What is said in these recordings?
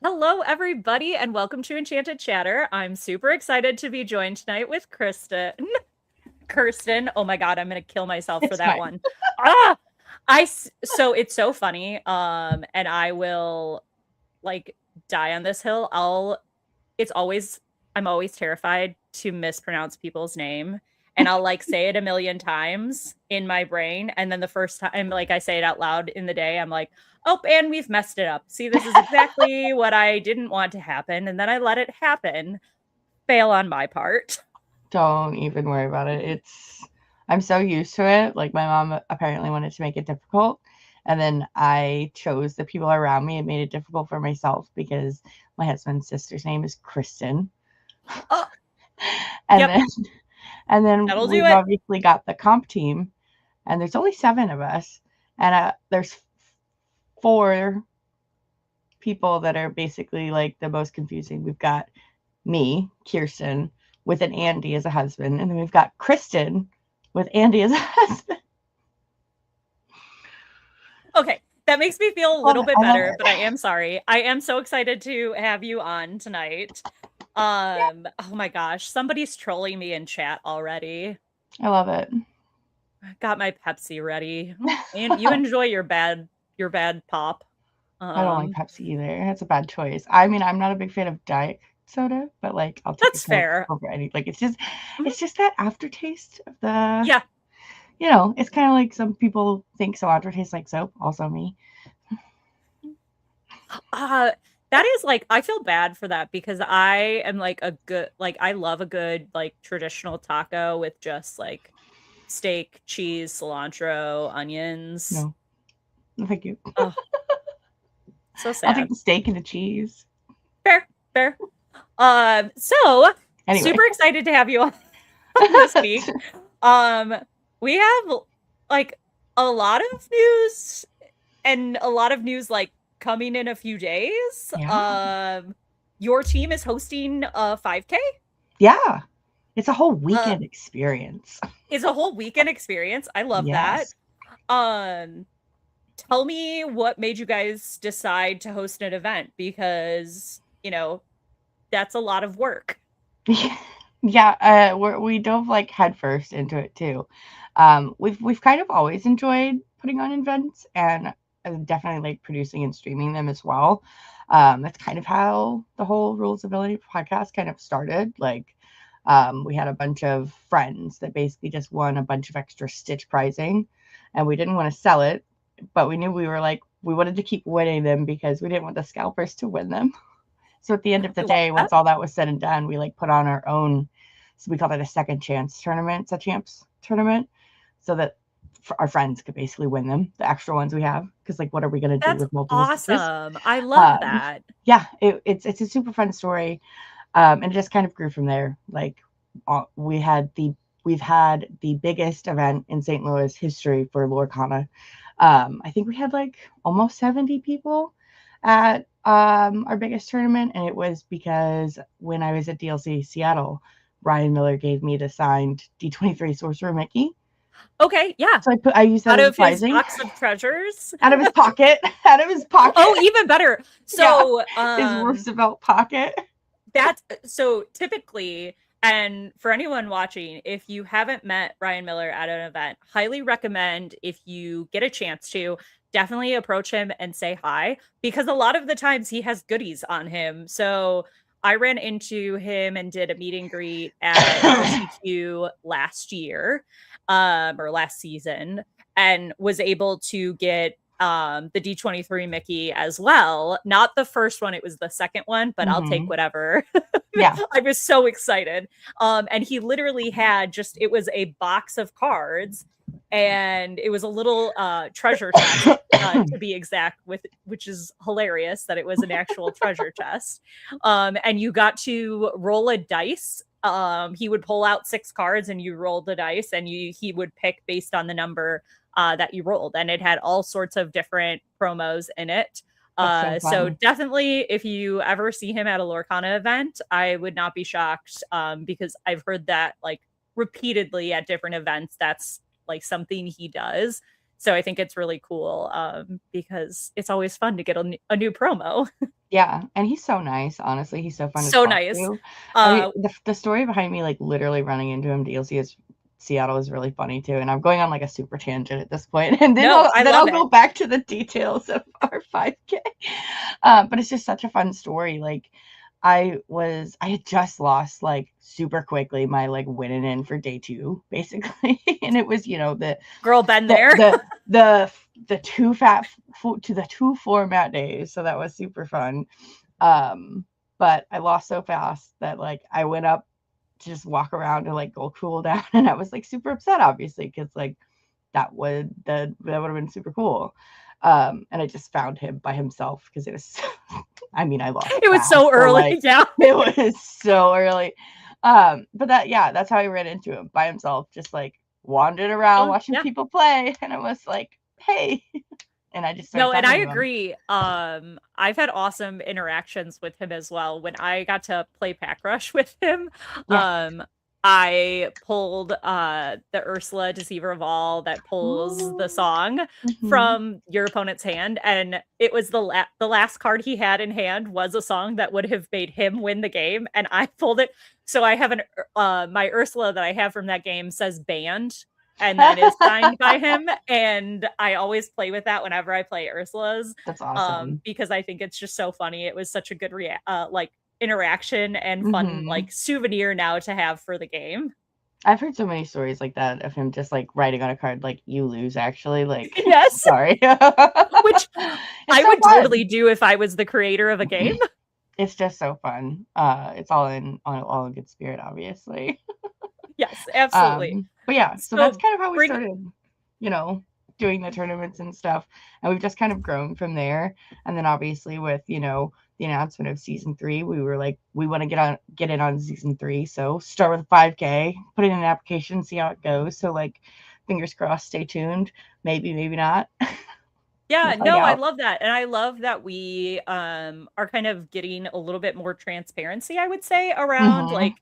Hello, everybody, and welcome to Enchanted Chatter. I'm super excited to be joined tonight with Kristen. Kirsten. Oh my God, I'm gonna kill myself for It's that fine. one. So it's so funny. And I will like die on this hill. It's always I'm always terrified to mispronounce people's name. And I'll like say it a million times in my brain. And then the first time like I say it out loud in the day, I'm like, oh, and we've messed it up. See, this is exactly what I didn't want to happen. And then I let it happen. Fail on my part. Don't even worry about it. I'm so used to it. Like my mom apparently wanted to make it difficult. And then I chose the people around me and made it difficult for myself because my husband's sister's name is Kristen. Oh, And yep, then and then that'll do we've it. obviously got the comp team, and there's only 7 of us. And there's 4 people that are basically like the most confusing. We've got me, Kirsten, with an Andy as a husband, and then we've got Kristen with Andy as a husband. Okay, that makes me feel a Love little it. bit I love better, it. but I am sorry. I am so excited to have you on tonight. Oh my gosh, somebody's trolling me in chat already. I love it. Got my Pepsi ready. And you enjoy your bad pop. I don't like Um, Pepsi either. That's a bad choice. I mean, I'm not a big fan of diet soda, but like I'll take a that's Coke fair. over any. Like Mhm. it's just that aftertaste of the. Yeah. It's kind of like some people think cilantro tastes like soap. Also me. Uh that is like I feel bad for that because I am like a good like I love a good like traditional taco with just like steak, cheese, cilantro, onions. No, no, thank you. Oh, so I'll take sad. the steak and the cheese. Fair, fair. So Anyway, super excited to have you on this week. Um, we have like a lot of news and a lot of news like coming in a few days. yeah, Your team is hosting a 5K. yeah. It's a whole Uh, weekend experience. it's a whole weekend experience. I love that. Yes. Um, Tell me what made you guys decide to host an event because, that's a lot of work. Yeah, we dove like headfirst into it too. We've kind of always enjoyed putting on events and definitely like producing and streaming them as well. That's kind of how the whole Rules of Villainy podcast kind of started. Like, we had a bunch of friends that basically just won a bunch of extra Stitch pricing, and we didn't want to sell it, but we knew we wanted to keep winning them because we didn't want the scalpers to win them. So at the end of the I love day, that. once all that was said and done, we like put on our own. So we called it a second chance tournament. It's a champs tournament, so that our friends could basically win them, the extra ones we have. Because like, what are we gonna do That's with multiple stitches? awesome. I love Um, that. yeah, it's a super fun story, and it just kind of grew from there. Like, we had the we've had the biggest event in St. Louis history for Lorcana. I think we had like almost 70 people at our biggest tournament, and it was because when I was at DLC Seattle, Ryan Miller gave me the signed D23 Sorcerer Mickey. Okay, yeah. So I used that Out as a of his prizing box of treasures. out of his pocket, out of his pocket. Oh, even better. Yeah, So, his Roosevelt pocket. that's so typically, and for anyone watching, if you haven't met Ryan Miller at an event, highly recommend if you get a chance to definitely approach him and say hi because a lot of the times he has goodies on him. So I ran into him and did a meet and greet at LCQ last year, or last season, and was able to get the D23 Mickey as well. Not the first one, it was the second one, but I'll take Mm-hmm. whatever. Yeah. I was so excited. And he literally had it was a box of cards and it was a little treasure chest. To be exact, which is hilarious that it was an actual treasure chest. And you got to roll a dice. He would pull out 6 cards and you roll the dice and he would pick based on the number that you rolled. And it had all sorts of different promos in it. That's so So fun. definitely if you ever see him at a Lorcana event, I would not be shocked because I've heard that like repeatedly at different events. That's like something he does. So I think it's really cool because it's always fun to get a new promo. Yeah, and he's so nice, honestly, he's so fun to So talk nice. to. I mean, the story behind me, like, literally running into him DLC is Seattle is really funny too, and I'm going on, like, a super tangent at this point, and then No, I'll I then love I'll it. go back to the details of our 5K. But it's just such a fun story, like, I had just lost, like, super quickly my, like, winning in for day 2, basically, and it was, you know, Girl, been the there. the the the 2 fat to the 2 format days, so that was super fun. But I lost so fast that like I went up to just walk around and like go cool down, and I was like super upset, obviously, because like that would have been super cool. And I just found him by himself because it was, I mean, I lost It was fast, so so early. like Yeah. it was so early. But that's how I ran into him by himself, just like wandering around Oh, watching yeah. people play, and I was like, hey, and I just started No, and I talking to him. agree. I've had awesome interactions with him as well. When I got to play Pack Rush with him, Yeah. I pulled the Ursula Deceiver of All that pulls the Oh, song mhm. from your opponent's hand, and it was the last card he had in hand was a song that would have made him win the game, and I pulled it. So I have my Ursula that I have from that game says banned and then is signed by him. And I always play with that whenever I play Ursula's, That's awesome. because I think it's just so funny. It was such a good like interaction and fun Mhm. like souvenir now to have for the game. I've heard so many stories like that of him just, like, writing on a card, like, "You lose, actually," like, Yes, sorry. which It's I so would totally fun. do if I was the creator of a game. It's just so fun. It's all in good spirit, obviously. Yes, absolutely. But yeah, so that's So kind of how we bring started, you know, doing the tournaments and stuff, and we've just kind of grown from there, and then obviously with, the announcement of season 3, we were like, "We wanna get in on season 3, so start with a 5K, put in an application, see how it goes." So, like, fingers crossed, stay tuned. Maybe, maybe not. We'll Yeah, find no, I out. love that. And I love that we are kind of getting a little bit more transparency, I would say, around Mhm. like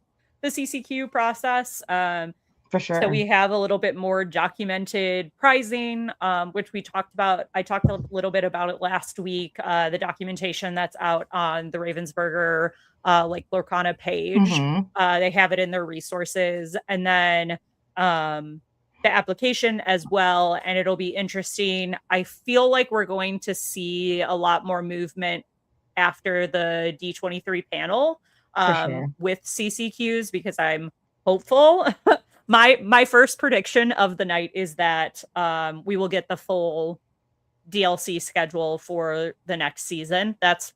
the CCQ process. For So sure. we have a little bit more documented pricing, which we talked about. I talked a little bit about it last week. The documentation that's out on the Ravensburger like Lorcana page. Mhm. They have it in their resources, and then the application as well. And it'll be interesting. I feel like we're going to see a lot more movement after the D23 panel For sure. with CCQs because I'm hopeful. My first prediction of the night is that we will get the full DLC schedule for the next season. That's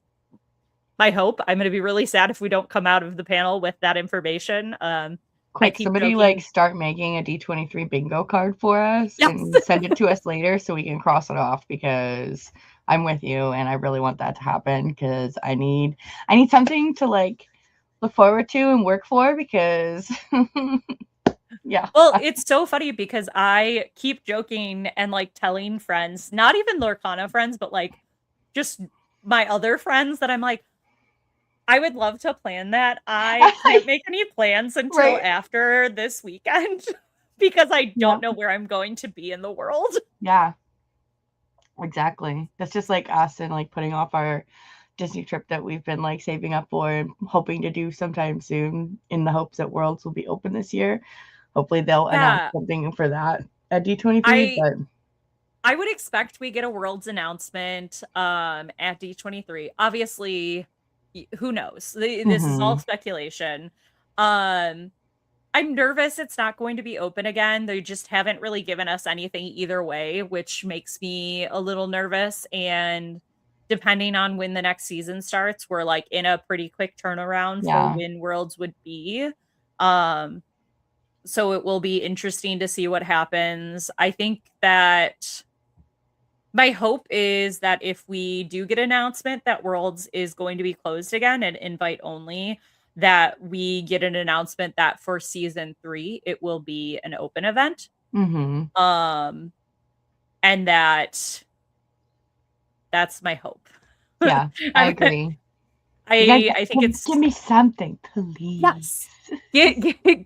my hope. I'm going to be really sad if we don't come out of the panel with that information. I Quick, keep somebody, like, joking. start making a D23 bingo card for us Yes. and send it to us later so we can cross it off, because I'm with you and I really want that to happen, because I need something to, like, look forward to and work for, because yeah. Well, it's so funny because I keep joking and like telling friends, not even Lorcana friends, but like just my other friends that I'm like, I would love to plan that. I can't make any plans until Right. after this weekend because I Yeah. don't know where I'm going to be in the world. Yeah, exactly. That's just like us and, like, putting off our Disney trip that we've been, like, saving up for and hoping to do sometime soon, in the hopes that Worlds will be open this year. Hopefully, they'll announce Yeah, something for that at D23, I but I would expect we get a world's announcement at D23. Obviously, who knows? This is all mhm. speculation. Um I'm nervous it's not going to be open again. They just haven't really given us anything either way, which makes me a little nervous. And depending on when the next season starts, we're like in a pretty quick turnaround for Yeah. when Worlds would be. Um, so it will be interesting to see what happens. I think that my hope is that if we do get an announcement that Worlds is going to be closed again and invite only, that we get an announcement that for season 3 it will be an open event. Mhm. Um and that's my hope. Yeah, I I'm agree. You guys I think give it's me something, please. yes.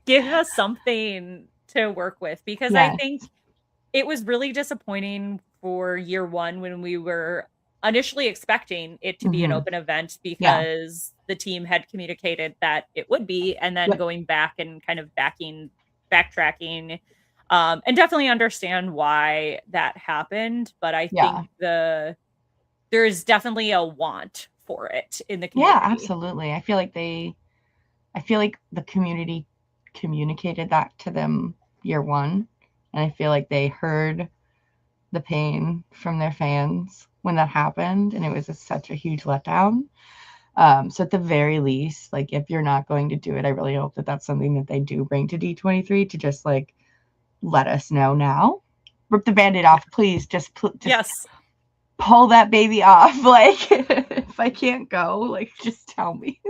Give us something to work with because I Yes. think it was really disappointing for year 1 when we were initially expecting it to be an open event Yeah. because the team had communicated that it would be, and then Yep. going back and kind of backtracking, and definitely understand why that happened. But I Yeah. think there's definitely a want for it in the Yeah, community. absolutely. I feel like the community communicated that to them year one, and I feel like they heard the pain from their fans when that happened, and it was such a huge letdown. So at the very least, like if you're not going to do it, I really hope that that's something that they do bring to D23 to just like let us know now. Rip the band-aid off, please. Just Yes. pull that baby off. Like if I can't go, like just tell me.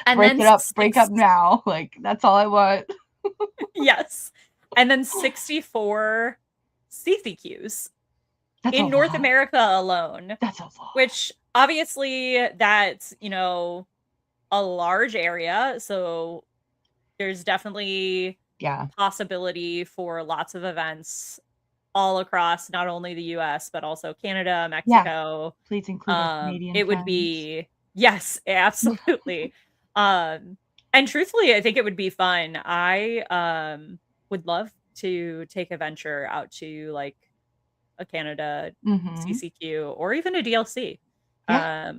And Break then it up. Break up now. Like that's all I want. yes. And then 64 CCQs That's a in North lot. America alone. That's a lot. Which obviously that's, a large area. So there's definitely possibility for lots of events all across not only the US, but also Canada, Mexico. Please include our Canadian It would friends. be, yes, absolutely. And truthfully, I think it would be fun. I would love to take a venture out to like a Canada CCQ or even a DLC. Yeah.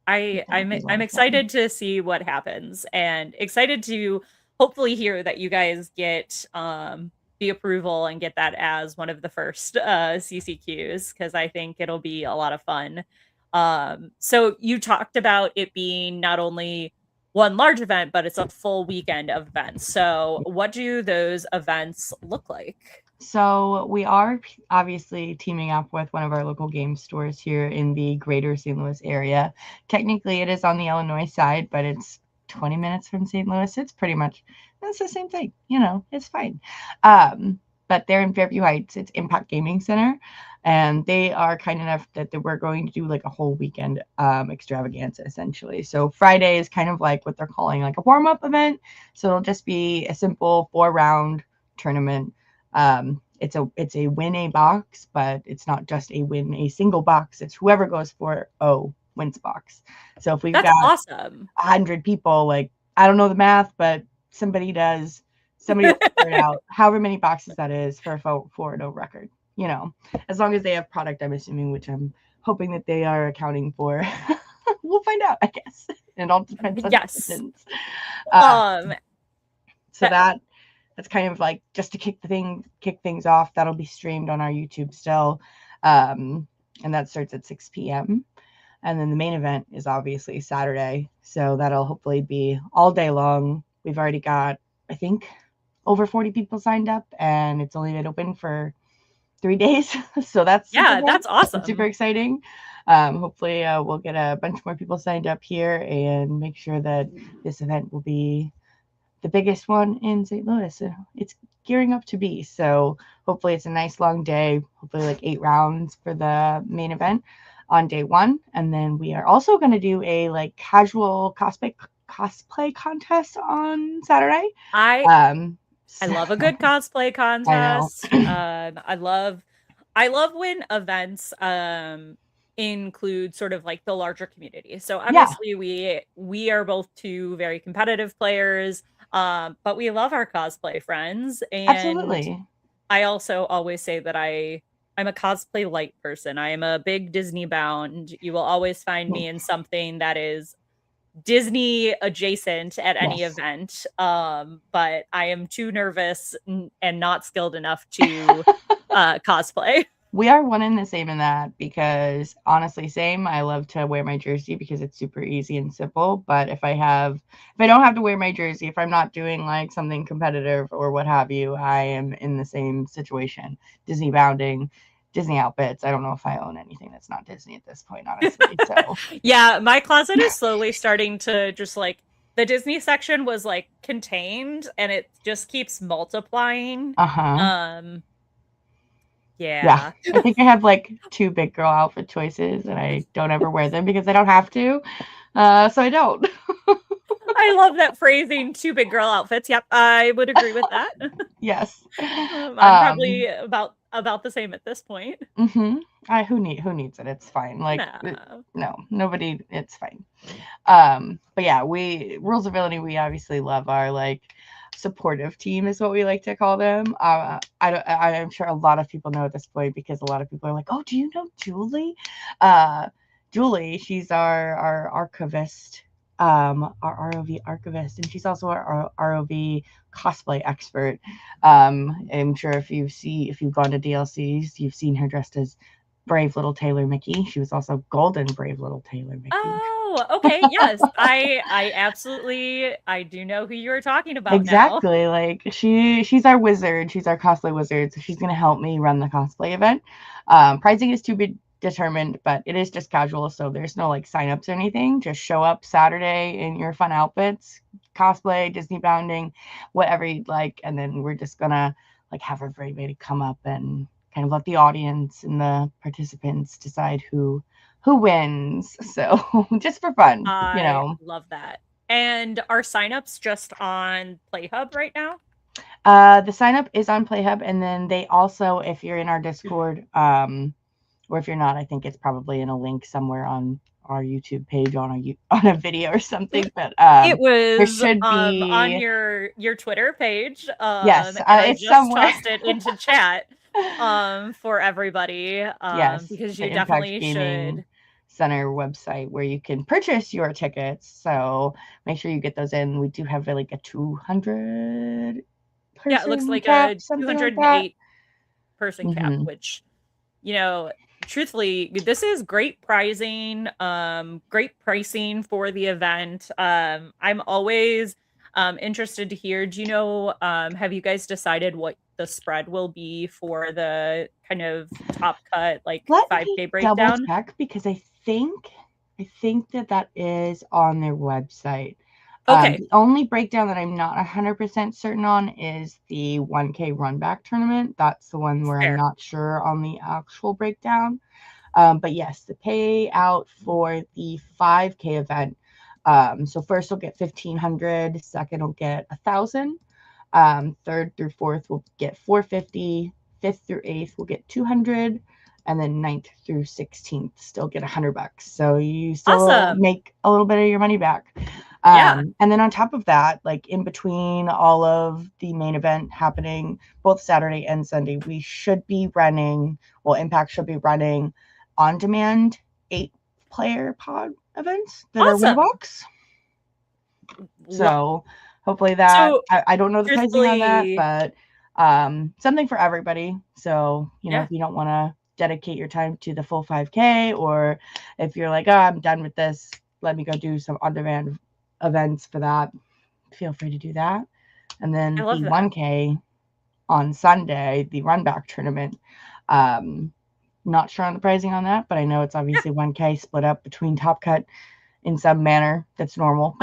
I'm excited to see what happens and excited to hopefully hear that you guys get the approval and get that as one of the first CCQs because I think it'll be a lot of fun. So you talked about it being not only one large event, but it's a full weekend of events. So what do those events look like? So we are obviously teaming up with one of our local game stores here in the greater St. Louis area. Technically, it is on the Illinois side, but it's 20 minutes from St. Louis. It's pretty much, it's the same thing. It's fine. But they're in Fairview Heights. It's Impact Gaming Center. And they are kind enough that we're going to do like a whole weekend extravaganza, essentially. So Friday is kind of like what they're calling like a warm-up event. So it'll just be a simple 4-round tournament. It's a win a box, but it's not just a single box. It's whoever goes 4-0 wins box. So if we've got awesome. 100 people, like I don't know the math, but somebody does. Somebody will figure it out. However many boxes that is for a 4-0 record. As long as they have product, I'm assuming, which I'm hoping that they are accounting for. We'll find out, I guess. It all depends on distance. So that's kind of like just to kick things off. That'll be streamed on our YouTube still. And that starts at 6 p.m. And then the main event is obviously Saturday. So that'll hopefully be all day long. We've already got, I think, over 40 people signed up, and it's only been open for 3 days. So that's that's awesome. It's super exciting. Hopefully we'll get a bunch more people signed up here and make sure that this event will be the biggest one in St. Louis. It's gearing up to be. So hopefully it's a nice long day, hopefully like 8 rounds for the main event on day 1. And then we are also going to do a like casual cosplay contest on Saturday. I love a good cosplay contest. I love when events include sort of like the larger community. So obviously we are both two very competitive players, but we love our cosplay friends. And absolutely. I also always say that I'm a cosplay light person. I am a big Disney bound. You will always find me in something that is Disney adjacent at any event, but I am too nervous and not skilled enough to cosplay. We are one and the same in that, because honestly, same. I love to wear my jersey because it's super easy and simple. But if I don't have to wear my jersey, if I'm not doing like something competitive or what have you, I am in the same situation. Disney bounding, Disney outfits. I don't know if I own anything that's not Disney at this point, honestly. So yeah, my closet is slowly starting to just like, the Disney section was like contained and it just keeps multiplying. Yeah. I think I have like 2 big girl outfit choices and I don't ever wear them because I don't have to. So I don't. I love that phrasing, 2 big girl outfits. Yep, I would agree with that. Yes. I'm probably about about the same at this point. Mm-hmm. Who needs it? It's fine. Like, No. no, nobody. It's fine. But yeah, we Rules of Villainy. We obviously love our like supportive team, is what we like to call them. I'm sure a lot of people know at this point because a lot of people are like, "Oh, do you know Julie?" Julie, she's our archivist, our ROV archivist, and she's also our ROV cosplay expert. I'm sure if you've gone to DLCs, you've seen her dressed as Brave Little Tailor Mickey. She was also Golden Brave Little Tailor Mickey. Oh, okay. Yes. I absolutely I do know who you're talking about Exactly. now. Like she's our wizard. She's our cosplay wizard. So she's gonna help me run the cosplay event. Pricing is to be determined, but it is just casual, so there's no like signups or anything. Just show up Saturday in your fun outfits, cosplay, Disney bounding, whatever you'd like, and then we're just gonna like have everybody come up and kind of let the audience and the participants decide who wins. So just for fun, I love that. And are signups just on PlayHub right now? The sign up is on PlayHub, and then they also, if you're in our Discord, or if you're not, I think it's probably in a link somewhere on our YouTube page on on a video or something. But It there was should on be, your Twitter page. yes, And I it's just somewhere. tossed it into chat for everybody. Yes, Because the you Impact definitely Gaming should. Center website where you can purchase your tickets. So make sure you get those in. We do have like a 200 Yeah, it looks person like cap, a something like that. 208 person cap, Mm-hmm. which, you know, truthfully, this is great pricing for the event. I'm always interested to hear, do you know, have you guys decided what the spread will be for the kind of top cut like Let me 5K double breakdown? check because I think that is on their website. Okay, The only breakdown that I'm not 100% certain on is the 1K run back tournament. That's the one where I'm fair. not sure on the actual breakdown. But yes, the payout for the 5K event. So first we'll get 1,500, second will get 1,000, third through fourth will get 450, fifth through eighth will get 200, and then ninth through 16th still get $100. So you still Awesome. make a little bit of your money back. Yeah. And then on top of that, like in between all of the main event happening both Saturday and Sunday, we should be running, well, Impact should be running on demand 8-player pod events that are win Awesome. box. So hopefully that, So I don't know the pricing on that, truthfully, but something for everybody. So, yeah, if you don't want to dedicate your time to the full 5K, or if you're like, oh, I'm done with this, let me go do some on-demand events for that, feel free to do that. And I then love the that. 1K on Sunday, the run back tournament. Not sure on the pricing on that, but I know it's Yeah, obviously 1K split up between Top Cut in some manner that's normal.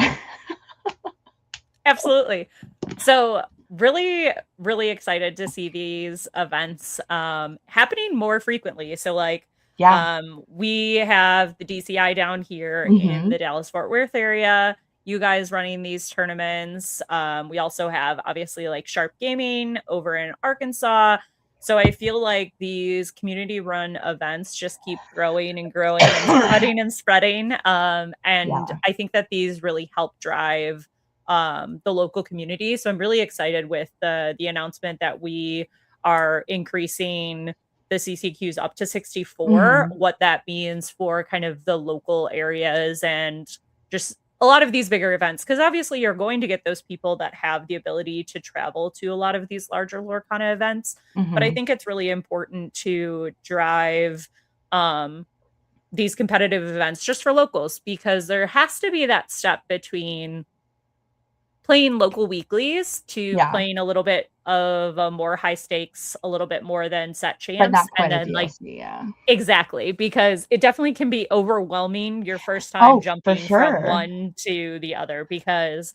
absolutely. So really, really excited to see these events happening more frequently. So like Yeah. we have the DCI down here in Mm-hmm. the Dallas Fort Worth area. You guys running these tournaments. We also have obviously like Sharp Gaming over in Arkansas. So I feel like these community run events just keep growing and growing and spreading and spreading. And Yeah. I think that these really help drive the local community. So I'm really excited with the announcement that we are increasing the CCQs up to 64, Mm-hmm. what that means for kind of the local areas and just a lot of these bigger events. Because obviously, you're going to get those people that have the ability to travel to a lot of these larger Lorcana events. But I Mm-hmm. think it's really important to drive these competitive events just for locals because there has to be that step between playing local weeklies to Yeah. playing a little bit of a more high stakes, a little bit more than set But champs, not and quite a then like DLC, yeah. exactly, because it definitely can be overwhelming your first time Oh, for jumping from sure. one to the other because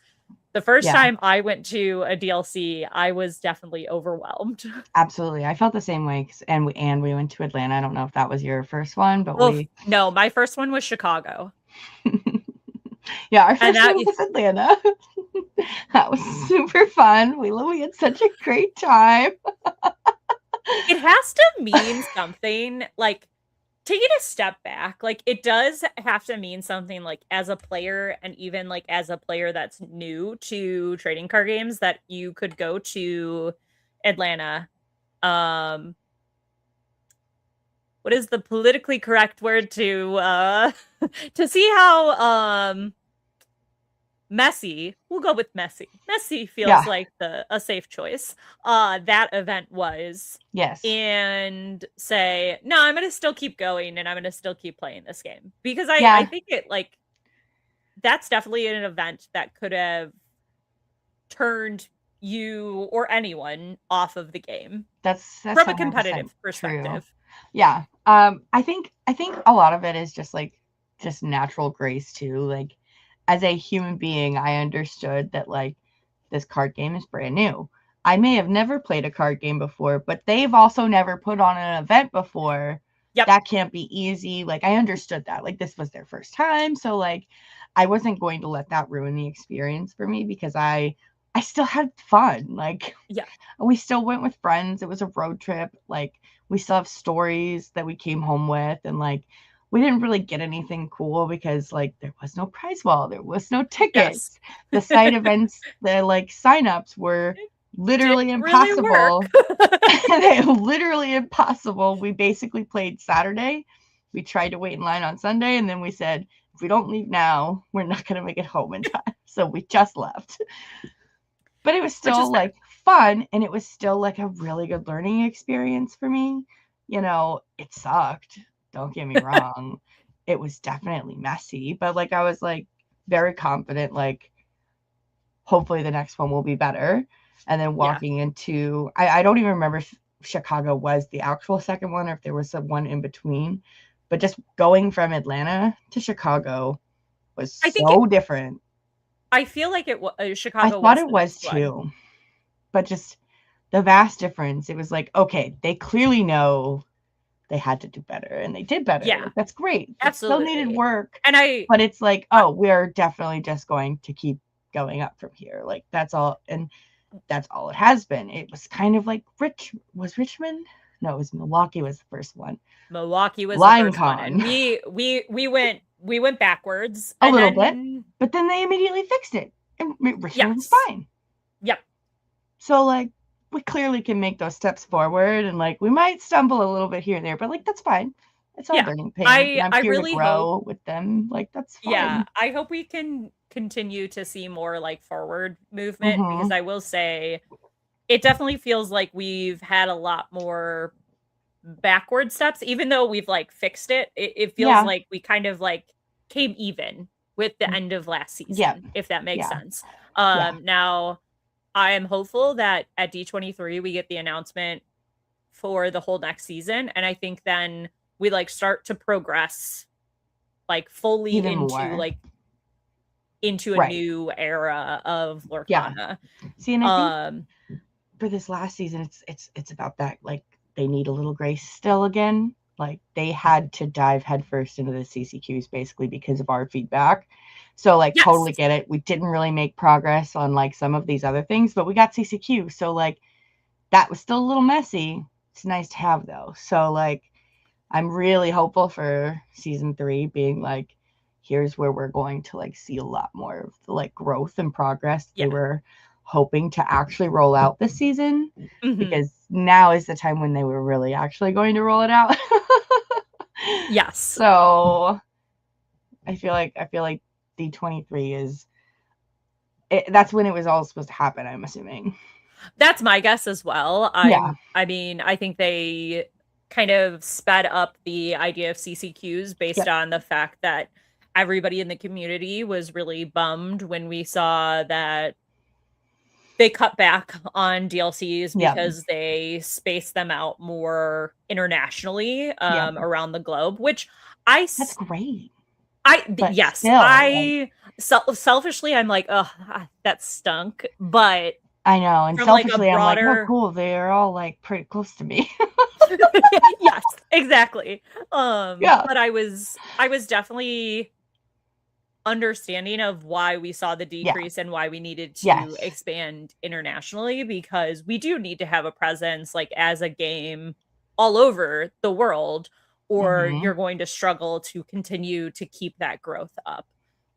the first Yeah, time I went to a DLC, I was definitely overwhelmed. absolutely. I felt the same way, and we went to Atlanta. I don't know if that was your first one, but Oh, we no, my first one was Chicago. yeah, our And first that one was Atlanta. That was super fun. We had such a great time. It has to mean something, like, taking a step back, like, it does have to mean something, like, as a player and even, like, as a player that's new to trading card games, that you could go to Atlanta, um, what is the politically correct word to see how, messy, we'll go with messy. Messy feels Yeah. like a safe choice. That event was, Yes. and say, no, I'm gonna still keep going and I'm gonna still keep playing this game. Because I Yeah. think it, like, that's definitely an event that could have turned you or anyone off of the game That's from a 100% competitive true. perspective. Yeah. I think a lot of it is just like just natural grace too. Like as a human being, I understood that like this card game is brand new. I may have never played a card game before, but they've also never put on an event before. Yep. That can't be easy. Like I understood that. Like this was their first time, so like I wasn't going to let that ruin the experience for me because I still had fun. Like Yeah. we still went with friends. It was a road trip. Like we still have stories that we came home with, and like we didn't really get anything cool because like there was no prize wall, there was no Yes. tickets. The side events, the like signups were Didn't literally really impossible. work. They literally impossible. We basically played Saturday. We tried to wait in line on Sunday, and then we said, if we don't leave now, we're not going to make it home in time. So we just left. But it was Which still is fair. like fun, and it was still like a really good learning experience for me. It sucked. Don't get me wrong. It was definitely messy, but like I was like very confident, like hopefully the next one will be better. And then Yeah. walking into, I don't even remember if Chicago was the actual second one or if there was some one in between, but just going from Atlanta to Chicago was I think it so different. I feel like I Chicago thought was it the was next one. too, but just the vast difference. It was like, okay, they clearly know they had to do better and they did better. Yeah, Like, that's great. It still needed absolutely. work, And but it's like, I oh, we're definitely just going to keep going up from here. Like, that's all. And that's all it has been. It was kind of like Richmond? No, it was Milwaukee was the first one. Milwaukee was the first one, and LimeCon, we went backwards, a and little bit, then but then they immediately fixed it. And Richmond was yes. fine. Yep. So like we clearly can make those steps forward and like we might stumble a little bit here and there, but like that's fine. It's all Yeah. learning pains and I I'm I here to really hope grow with them. Like that's yeah, fine. I hope we can continue to see more, like, forward movement, because Mm-hmm. I will say it definitely feels like we've had a lot more backward steps, even though we've, like, fixed it. It feels Yeah. like we kind of, like, came even with the end of last Yeah. season, if that makes Yeah. sense. Yeah. Now I am hopeful that at D23 we get the announcement for the whole next season, and I think then we, like, start to progress, like, fully Even into, more. like, into a Right. new era of Yeah. Lorcana. See, and I think Um, for this last season it's about that. Like they need a little grace still again. Like they had to dive headfirst into the CCQs basically because of our feedback. So like yes. totally get it. We didn't really make progress on like some of these other things, but we got CCQ. So like that was still a little messy. It's nice to have though. So like I'm really hopeful for season 3 being like here's where we're going to like see a lot more of the like growth and progress they Yeah. were hoping to actually roll out this season Mhm. because now is the time when they were really actually going to roll it out. Yes. So I feel like D23 is that's when it was all supposed to happen, I'm assuming. That's my guess as well. Yeah. I mean, I think they kind of sped up the idea of CCQs based Yep. on the fact that everybody in the community was really bummed when we saw that they cut back on DLCs Yep. because they spaced them out more internationally, Yep. around the globe, which I That's s great. But yes, still, like selfishly, I'm like, "Ugh, that stunk," but I know, and from, like, a selfishly I'm like, "Oh, broader cool. They're all like pretty close to me." yes, exactly, Yeah. but I was definitely understanding of why we saw the Yeah. decrease and why we needed to Yes. expand internationally, because we do need to have a presence like as a game all over the world, or Hmm. you're going to struggle to continue to keep that growth up.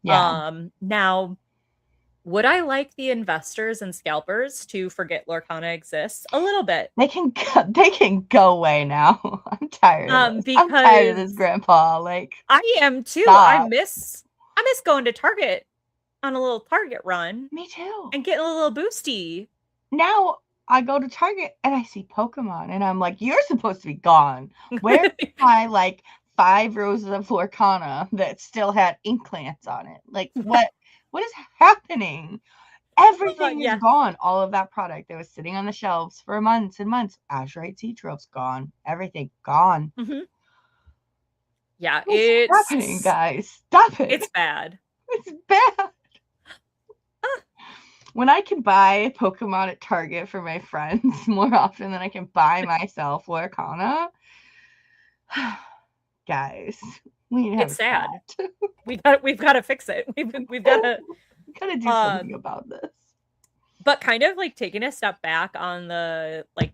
Yeah. Now, would I like the investors and scalpers to forget Lorcana exists? A little bit. They can go away now. I'm tired of this. I'm tired of this, Because Grandpa. Like, I am too. stop. I miss going to Target on a little Target run Me too. and getting a little boosty. Now I go to Target and I see Pokemon and I'm like, you're supposed to be gone. Where's my like 5 roses of Lorcana that still had inklants on it? Like what is happening? Everything is Yeah. gone. All of that product that was sitting on the shelves for months and months. Azurite Sea Tropes gone. Everything gone. Mhm. Yeah, What's happening, guys? Stop it. it's bad. It's bad. When I can buy Pokemon at Target for my friends more often than I can buy myself Lorcana, guys, we need to have It's a sad. chat. We've got to fix it. We've got to Gotta do something about this. but kind of like taking a step back on the like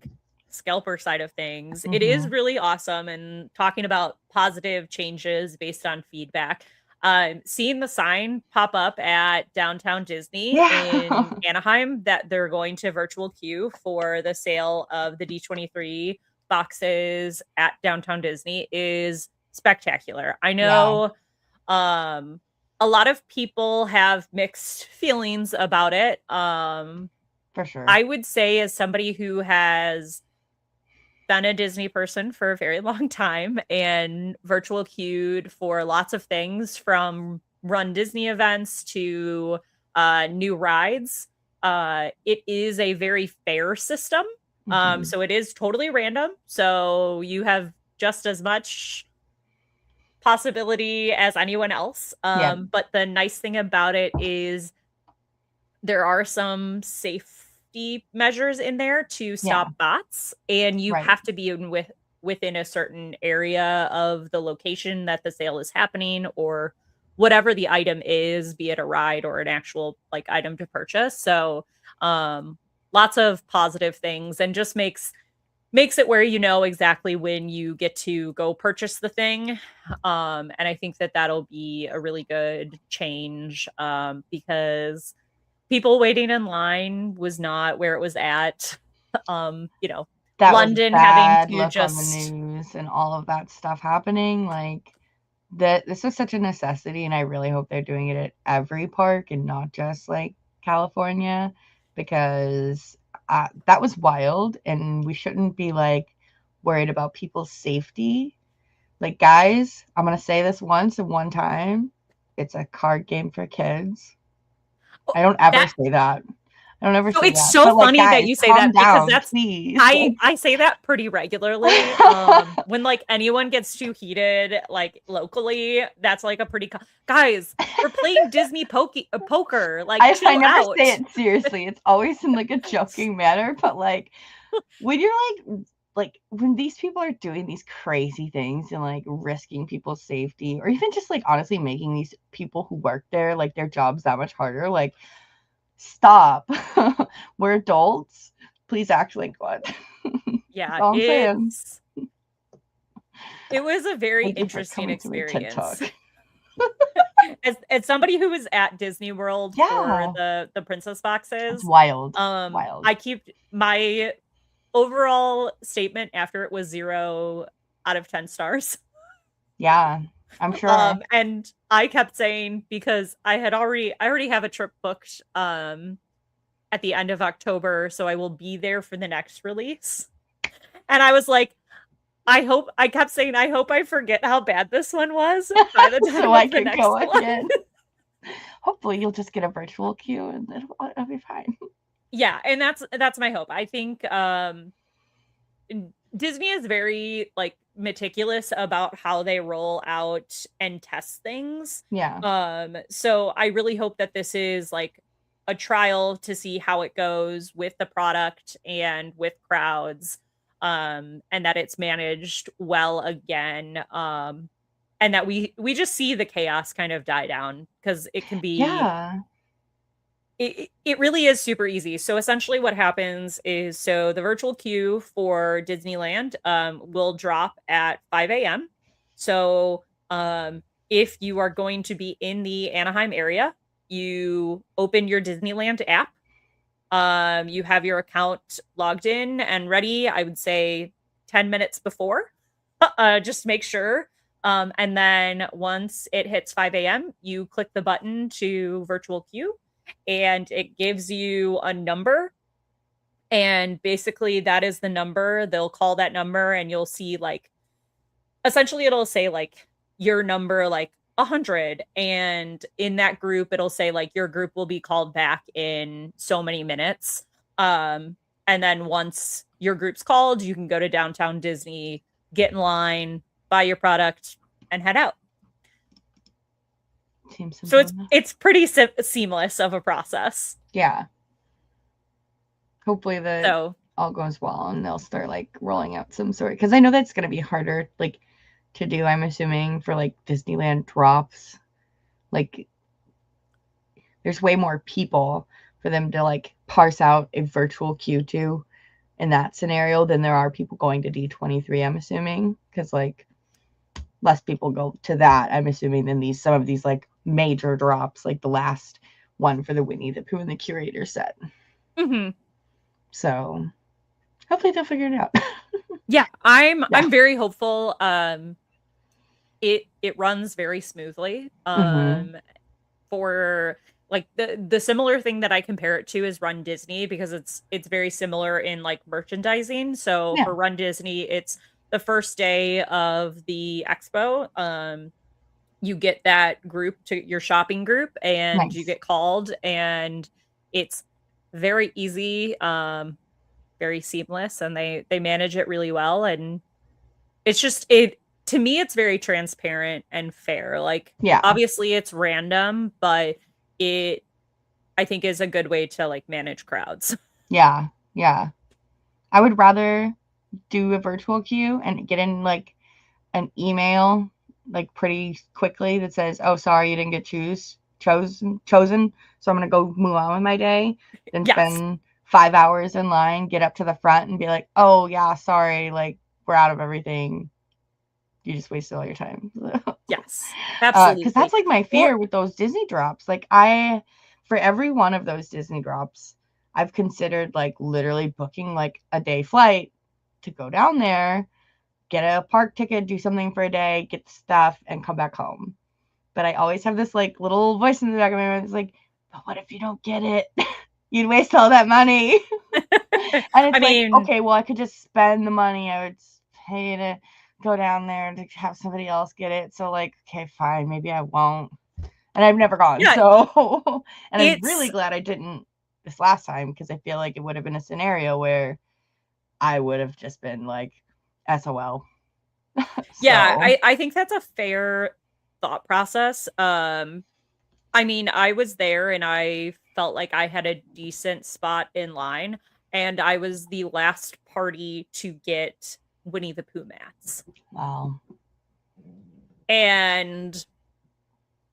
scalper side of things, it is Mhm. really awesome, and talking about positive changes based on feedback. Seeing the sign pop up at Downtown Disney Yeah. in Anaheim that they're going to virtual queue for the sale of the D23 boxes at Downtown Disney is spectacular. I Yeah, know a lot of people have mixed feelings about it. for sure. I would say, as somebody who has been a Disney person for a very long time and virtual queued for lots of things from Run Disney events to new rides, it is a very fair system. Mhm. So it is totally random. So you have just as much possibility as anyone else. Yeah, But the nice thing about it is there are some safety measures in there to yeah, stop bots, and you right. have to be within a certain area of the location that the sale is happening, or whatever the item is, be it a ride or an actual like item to purchase. So lots of positive things, and just makes it where you know exactly when you get to go purchase the thing. And I think that that'll be a really good change, because people waiting in line was not where it was at. You know, That was London having bad to look on the just news and all of that stuff happening, like, that this was such a necessity, and I really hope they're doing it at every park and not just, like, California, because, that was wild, and we shouldn't be, like, worried about people's safety. Like, guys, I'm gonna say this once and one time, it's a card game for kids. oh, I don't ever that say that. I don't ever so say it's that. so But, like, funny that guys, you say calm that, because down, that's please. I say that pretty regularly. When like anyone gets too heated, like locally, that's like a pretty guys, we're playing Disney poker. Like, I chill never say out. it seriously. It's always in, like, a joking manner, but, like, when you're, like, when these people are doing these crazy things and, like, risking people's safety, or even just, like, honestly making these people who work there, like, their jobs that much harder, like, stop. We're adults. Please act like one. That's Yeah, all I'm saying. it was a very Thank you for interesting coming to my TED experience. Talk. As somebody who was at Disney World for Yeah. the princess It's boxes, wild. Wild. I keep my overall statement after it was 0 out of 10 stars. Yeah, I'm sure. And I kept saying, because I already have a trip booked at the end of October, so I will be there for the next release. And I was like, I kept saying, I hope I forget how bad this one was by the So time I of the can next go one. again. Hopefully you'll just get a virtual queue and it'll be fine. Yeah, and that's my hope. I think Disney is very like meticulous about how they roll out and test things. Yeah. So I really hope that this is like a trial to see how it goes with the product and with crowds, and that it's managed well again. and that we just see the chaos kind of die down, because it can be Yeah. it really is super easy. So essentially what happens is, so the virtual queue for Disneyland will drop at 5 a.m. So if you are going to be in the Anaheim area, you open your Disneyland app. You have your account logged in and ready, I would say 10 minutes before. Just make sure. And then once it hits 5 a.m., you click the button to virtual queue, and it gives you a number. And basically, that is the number. They'll call that number, and you'll see, like, essentially, it'll say, like, your number, like, 100. And in that group, it'll say, like, your group will be called back in so many minutes. And then once your group's called, you can go to downtown Disney, get in line, buy your product, and head out. Seems So simple enough. it's pretty seamless of a process. Yeah. Hopefully that So all goes well and they'll start like rolling out some sort, because I know that's going to be harder like to do, I'm assuming, for like Disneyland drops. Like there's way more people for them to like parse out a virtual queue to in that scenario than there are people going to D23, I'm assuming, because like less people go to that, I'm assuming, than some of these like major drops, like the last one for the Winnie the Pooh and the Curator set. mm-hmm. So hopefully they'll figure it out. Yeah, I'm very hopeful. It runs very smoothly. Mm-hmm. For like the similar thing that I compare it to is Run Disney, because it's very similar in like merchandising. So Yeah. for Run Disney, it's the first day of the expo. You get that group to your shopping group, and you Nice. get called, and it's very easy, very seamless, and they manage it really well. And it's just, it to me, it's very transparent and fair. Like, Yeah. obviously it's random, but it, I think, is a good way to like manage crowds. Yeah. Yeah. I would rather do a virtual queue and get in like an email like pretty quickly that says, "Oh, sorry, you didn't get chosen, so I'm gonna go move on with my day," than Yes. spend 5 hours in line, get up to the front, and be like, "Oh yeah, sorry, like we're out of everything." You just wasted all your time. Yes. Because Absolutely. that's like my Or fear with those Disney drops. Like for every one of those Disney drops, I've considered like literally booking like a day flight to go down there, get a park ticket, do something for a day, get the stuff, and come back home. But I always have this like little voice in the back of my mind that's like, but what if you don't get it? You'd waste all that money. And it's I like, mean, okay, well, I could just spend the money I would pay to go down there to have somebody else get it. So like, okay, fine, maybe I won't. And I've never gone. yeah, So, and I'm really it's glad I didn't this last time, because I feel like it would have been a scenario where I would have just been like, SOL. yeah, So, I think that's a fair thought process. I mean, I was there and I felt like I had a decent spot in line, and I was the last party to get Winnie the Pooh mats. wow. And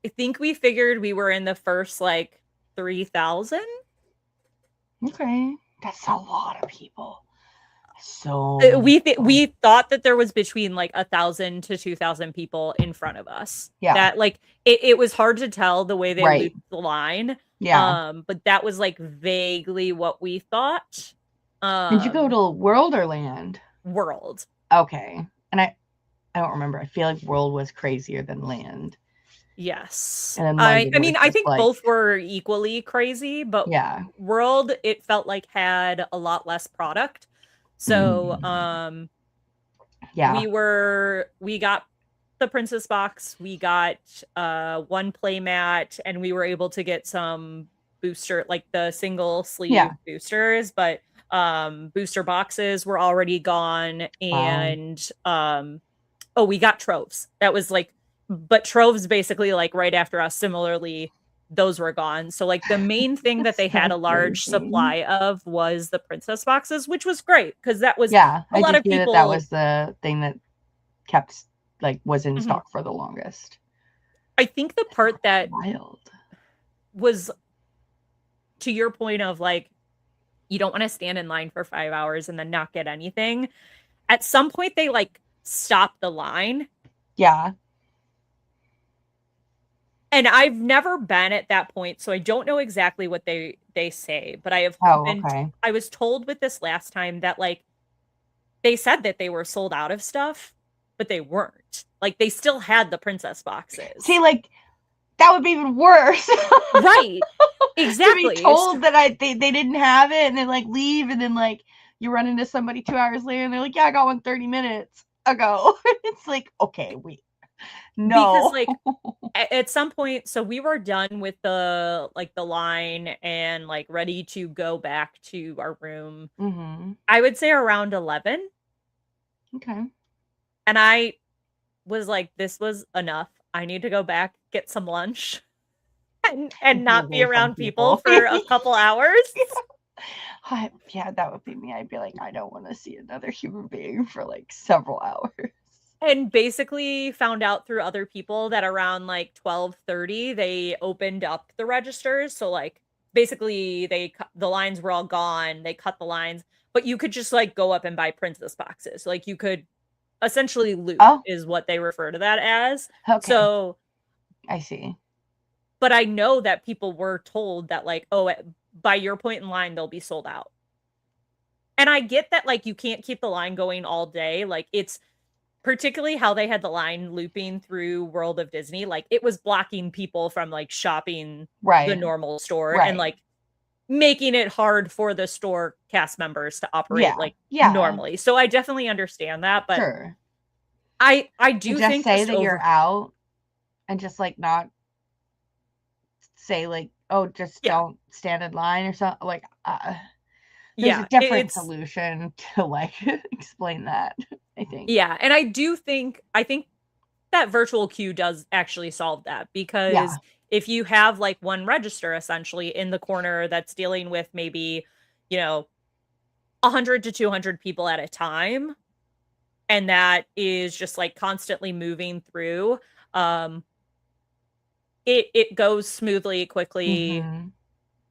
I think we figured we were in the first like 3,000. Okay. That's a lot of people. So We thought that there was between like 1,000 to 2,000 people in front of us. Yeah. That like it was hard to tell the way they Right. looped the line. Yeah. But that was like vaguely what we thought. Did you go to World or Land? World? Okay. And I don't remember. I feel like World was crazier than Land. Yes. And then I London mean, was I just think like, both were equally crazy, but yeah. World, it felt like, had a lot less product. So, yeah. we got the Princess box, we got one playmat, and we were able to get some booster, like the single sleeve boosters, but booster boxes were already gone. And oh, we got troves. That was like, but troves basically like right after us, similarly, those were gone. So like the main thing that they had a large supply of was the Princess boxes, which was great, because that was a lot of people. that was the thing that kept like was in Mhm. stock for the longest. I think the part that Wild. was, to your point of like, you don't want to stand in line for 5 hours and then not get anything. At some point, they like stop the line. Yeah. And I've never been at that point, so I don't know exactly what they say, but Oh, okay. I was told with this last time that like they said that they were sold out of stuff, but they weren't. Like they still had the princess See, boxes. like that would be even worse. Right. To be Exactly. told that they didn't have it and then like leave and then like you run into somebody 2 hours later and they're like, yeah, I got one 30 minutes ago. It's like, okay, wait. Because No. like at some point, so we were done with the like the line and like ready to go back to our room. Mm-hmm. I would say around 11. Okay. And I was like, this was enough. I need to go back, get some lunch, and Be not be away from around people people. for a couple hours. Yeah, that would be me. I'd be like, I don't want to see another human being for like several hours. And basically found out through other people that around like 12:30 they opened up the registers. So like basically the lines were all gone. They cut the lines, but you could just like go up and buy princess boxes. Like you could essentially loot Oh, is what they refer to that as. okay. So, I see. but I know that people were told that like, oh, by your point in line they'll be sold out. And I get that like you can't keep the line going all day. Like it's particularly how they had the line looping through World of Disney, like it was blocking people from like shopping the Right. normal store and Right. like making it hard for the store cast members to operate Yeah. like Yeah. normally. So I definitely understand that, but Sure. I To do just think say just that you're over out and just like not say like, oh, just yeah. don't stand in line or something. Like, there's a Yeah, different it's solution to like explain that. I think. yeah, and I think that virtual queue does actually solve that because Yeah. if you have like one register essentially in the corner that's dealing with maybe, you know, 100 to 200 people at a time, and that is just like constantly moving through, um it goes smoothly, quickly, Mm-hmm.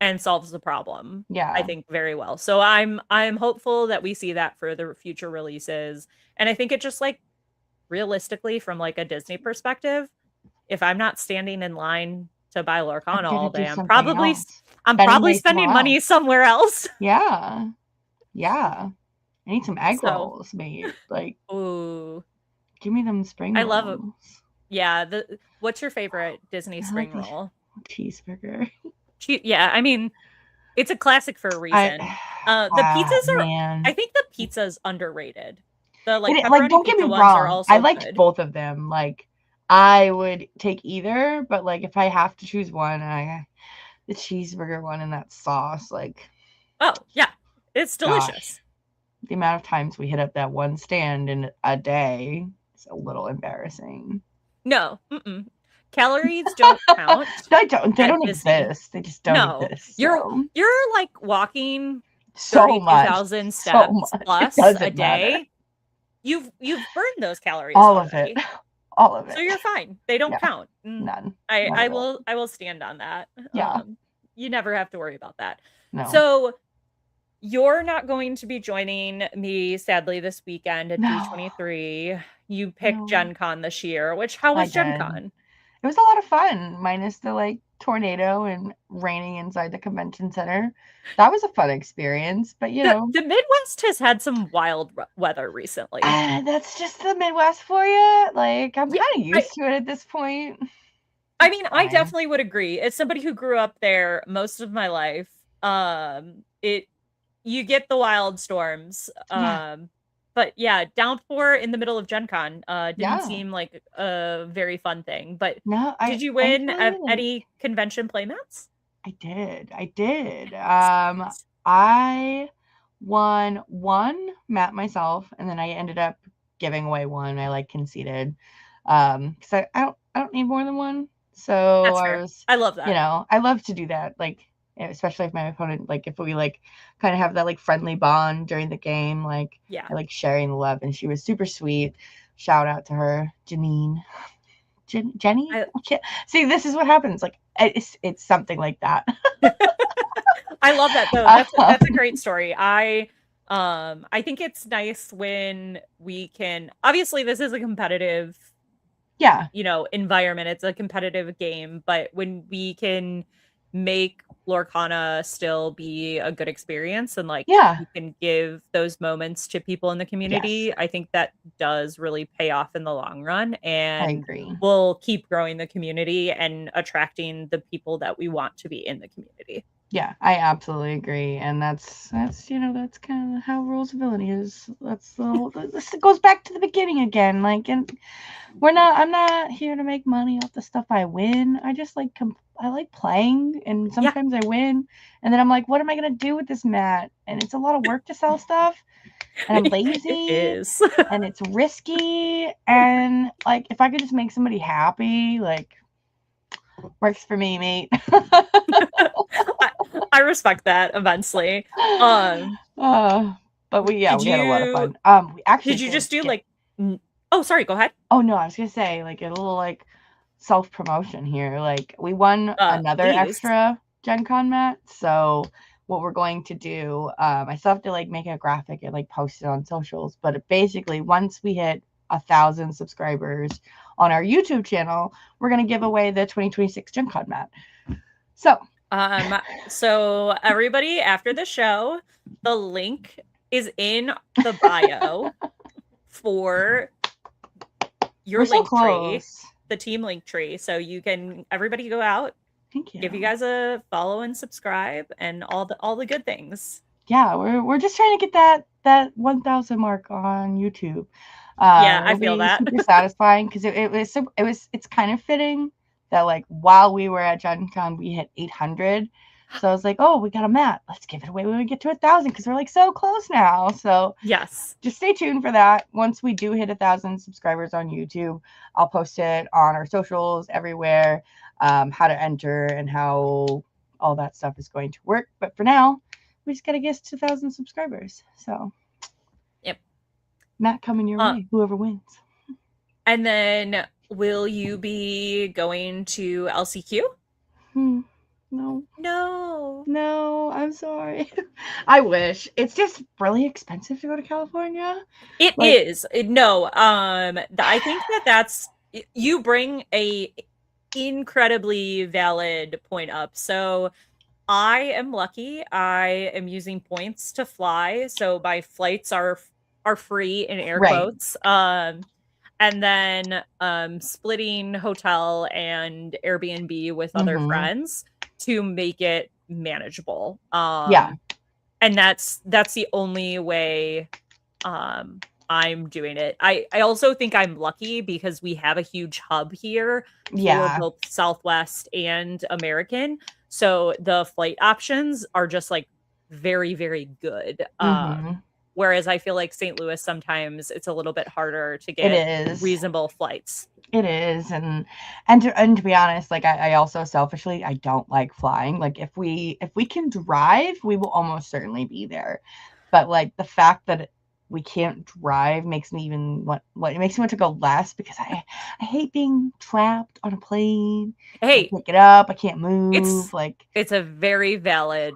and solves the problem, I Yeah. think, very well. So I'm hopeful that we see that for the future releases. And I think it just like realistically from like a Disney perspective, if I'm not standing in line to buy I'm Lorcana gonna all do day, something else. I'm Spending probably money spending somewhere money else. somewhere else. Yeah. Yeah. I need some egg So, rolls made. Like, ooh, give me them spring I love it. rolls. Yeah, the what's your favorite Disney I like spring the roll? cheeseburger. Yeah, I mean, it's a classic for a I reason. The pizzas are I man. think the pizza's underrated. The like It like pepperoni don't get pizza me ones are wrong. I also liked good. both of them. Like I would take either, but like if I have to choose one, I the cheeseburger one and that sauce, like Oh, yeah. It's gosh, delicious. the amount of times we hit up that one stand in a day is a little embarrassing. No, mm-mm. Calories don't count They at don't Disney. exist. They just don't No. exist. So You're like walking so much. 32,000 So steps much. It plus a doesn't matter. day. You've burned those calories All of it. already. All of So it. you're fine. They don't Yeah. count. None. None of it. I will stand on that. Yeah. You never have to worry about that. No. So you're not going to be joining me sadly this weekend at No. D23. You picked No. Gen Con this year, which how I was Gen did. Con? It was a lot of fun, minus the like tornado and raining inside the convention center. That was a fun experience, but you know, The Midwest has had some wild weather recently. that's just the Midwest for you. Like I'm Yeah, kind of used to it at this point. I It's mean, I fine. definitely would agree. As somebody who grew up there most of my life, it you get the wild storms. Yeah. But yeah, downpour in the middle of Gen Con didn't Yeah. seem like a very fun thing. But No, did I you win thankfully like any convention playmats? I did. I did. Yes. I won one mat myself, and then I ended up giving away one. I like conceded. Because I don't need more than one. So That's I fair. was, I love you that. know, I love to do that. Like especially if my opponent, like if we like kind of have that like friendly bond during the game, like Yeah. I like sharing the love, and she was super sweet. Shout out to her, Janine. Jenny? I, See, this is what happens. Like it's something like that. I love that though. That's a great story. I think it's nice when we can, obviously this is a competitive, Yeah. environment. It's a competitive game, but when we can make Lorcana still be a good experience and like Yeah. we can give those moments to people in the community, Yes. I think that does really pay off in the long run I and agree. will keep growing the community and attracting the people that we want to be in the community. Yeah, I absolutely agree, and that's that's kind of how Rules of Villainy is. That's the whole. This goes back to the beginning again. Like, and I'm not here to make money off the stuff I win. I just like I like playing, and Yeah. sometimes I win, and then I'm like, what am I gonna do with this mat? And it's a lot of work to sell stuff, and I'm It lazy, is. and it's risky, and like if I could just make somebody happy, like works for me, mate. I respect that immensely. But we had a lot of fun. We actually did you just do like oh, sorry, go ahead. Oh no, I was gonna say like a little like self promotion here. Like we won another Please. extra Gen Con mat. So what we're going to do, I still have to like make a graphic and like post it on socials. But basically, once we hit 1,000 subscribers on our YouTube channel, we're gonna give away the 2026 Gen Con mat. So everybody, after the show, the link is in the bio for your link tree, the team link tree. So you can everybody go out. Thank you. Give you guys a follow and subscribe and all the good things. Yeah, we're just trying to get that 1,000 mark on YouTube. Yeah, I feel that. Super satisfying because it's kind of fitting that like while we were at Gen Con we hit 800. So I was like, oh, we got a mat. Let's give it away when we get to 1,000 because we're like so close now. So yes, just stay tuned for that. Once we do hit 1,000 subscribers on YouTube, I'll post it on our socials everywhere, how to enter and how all that stuff is going to work. But for now, we just got to get to 1,000 subscribers. So, yep. Matt coming your way, whoever wins. And then will you be going to LCQ? No, I'm sorry. I wish. It's just really expensive to go to California. It is. No, I think that's you bring a incredibly valid point up. So I am lucky. I am using points to fly, so my flights are free in air quotes. And then splitting hotel and Airbnb with other friends to make it manageable. Yeah. And that's the only way I'm doing it. I also think I'm lucky because we have a huge hub here for both Southwest and American. So the flight options are just like very, very good. Whereas I feel like St. Louis, sometimes it's a little bit harder to get reasonable flights. It is. And to be honest, like I also selfishly, I don't like flying. Like if we can drive, we will almost certainly be there. But like the fact that we can't drive makes me even it makes me want to go less because I hate being trapped on a plane. Hey, I can't get up, I can't move. It's a very valid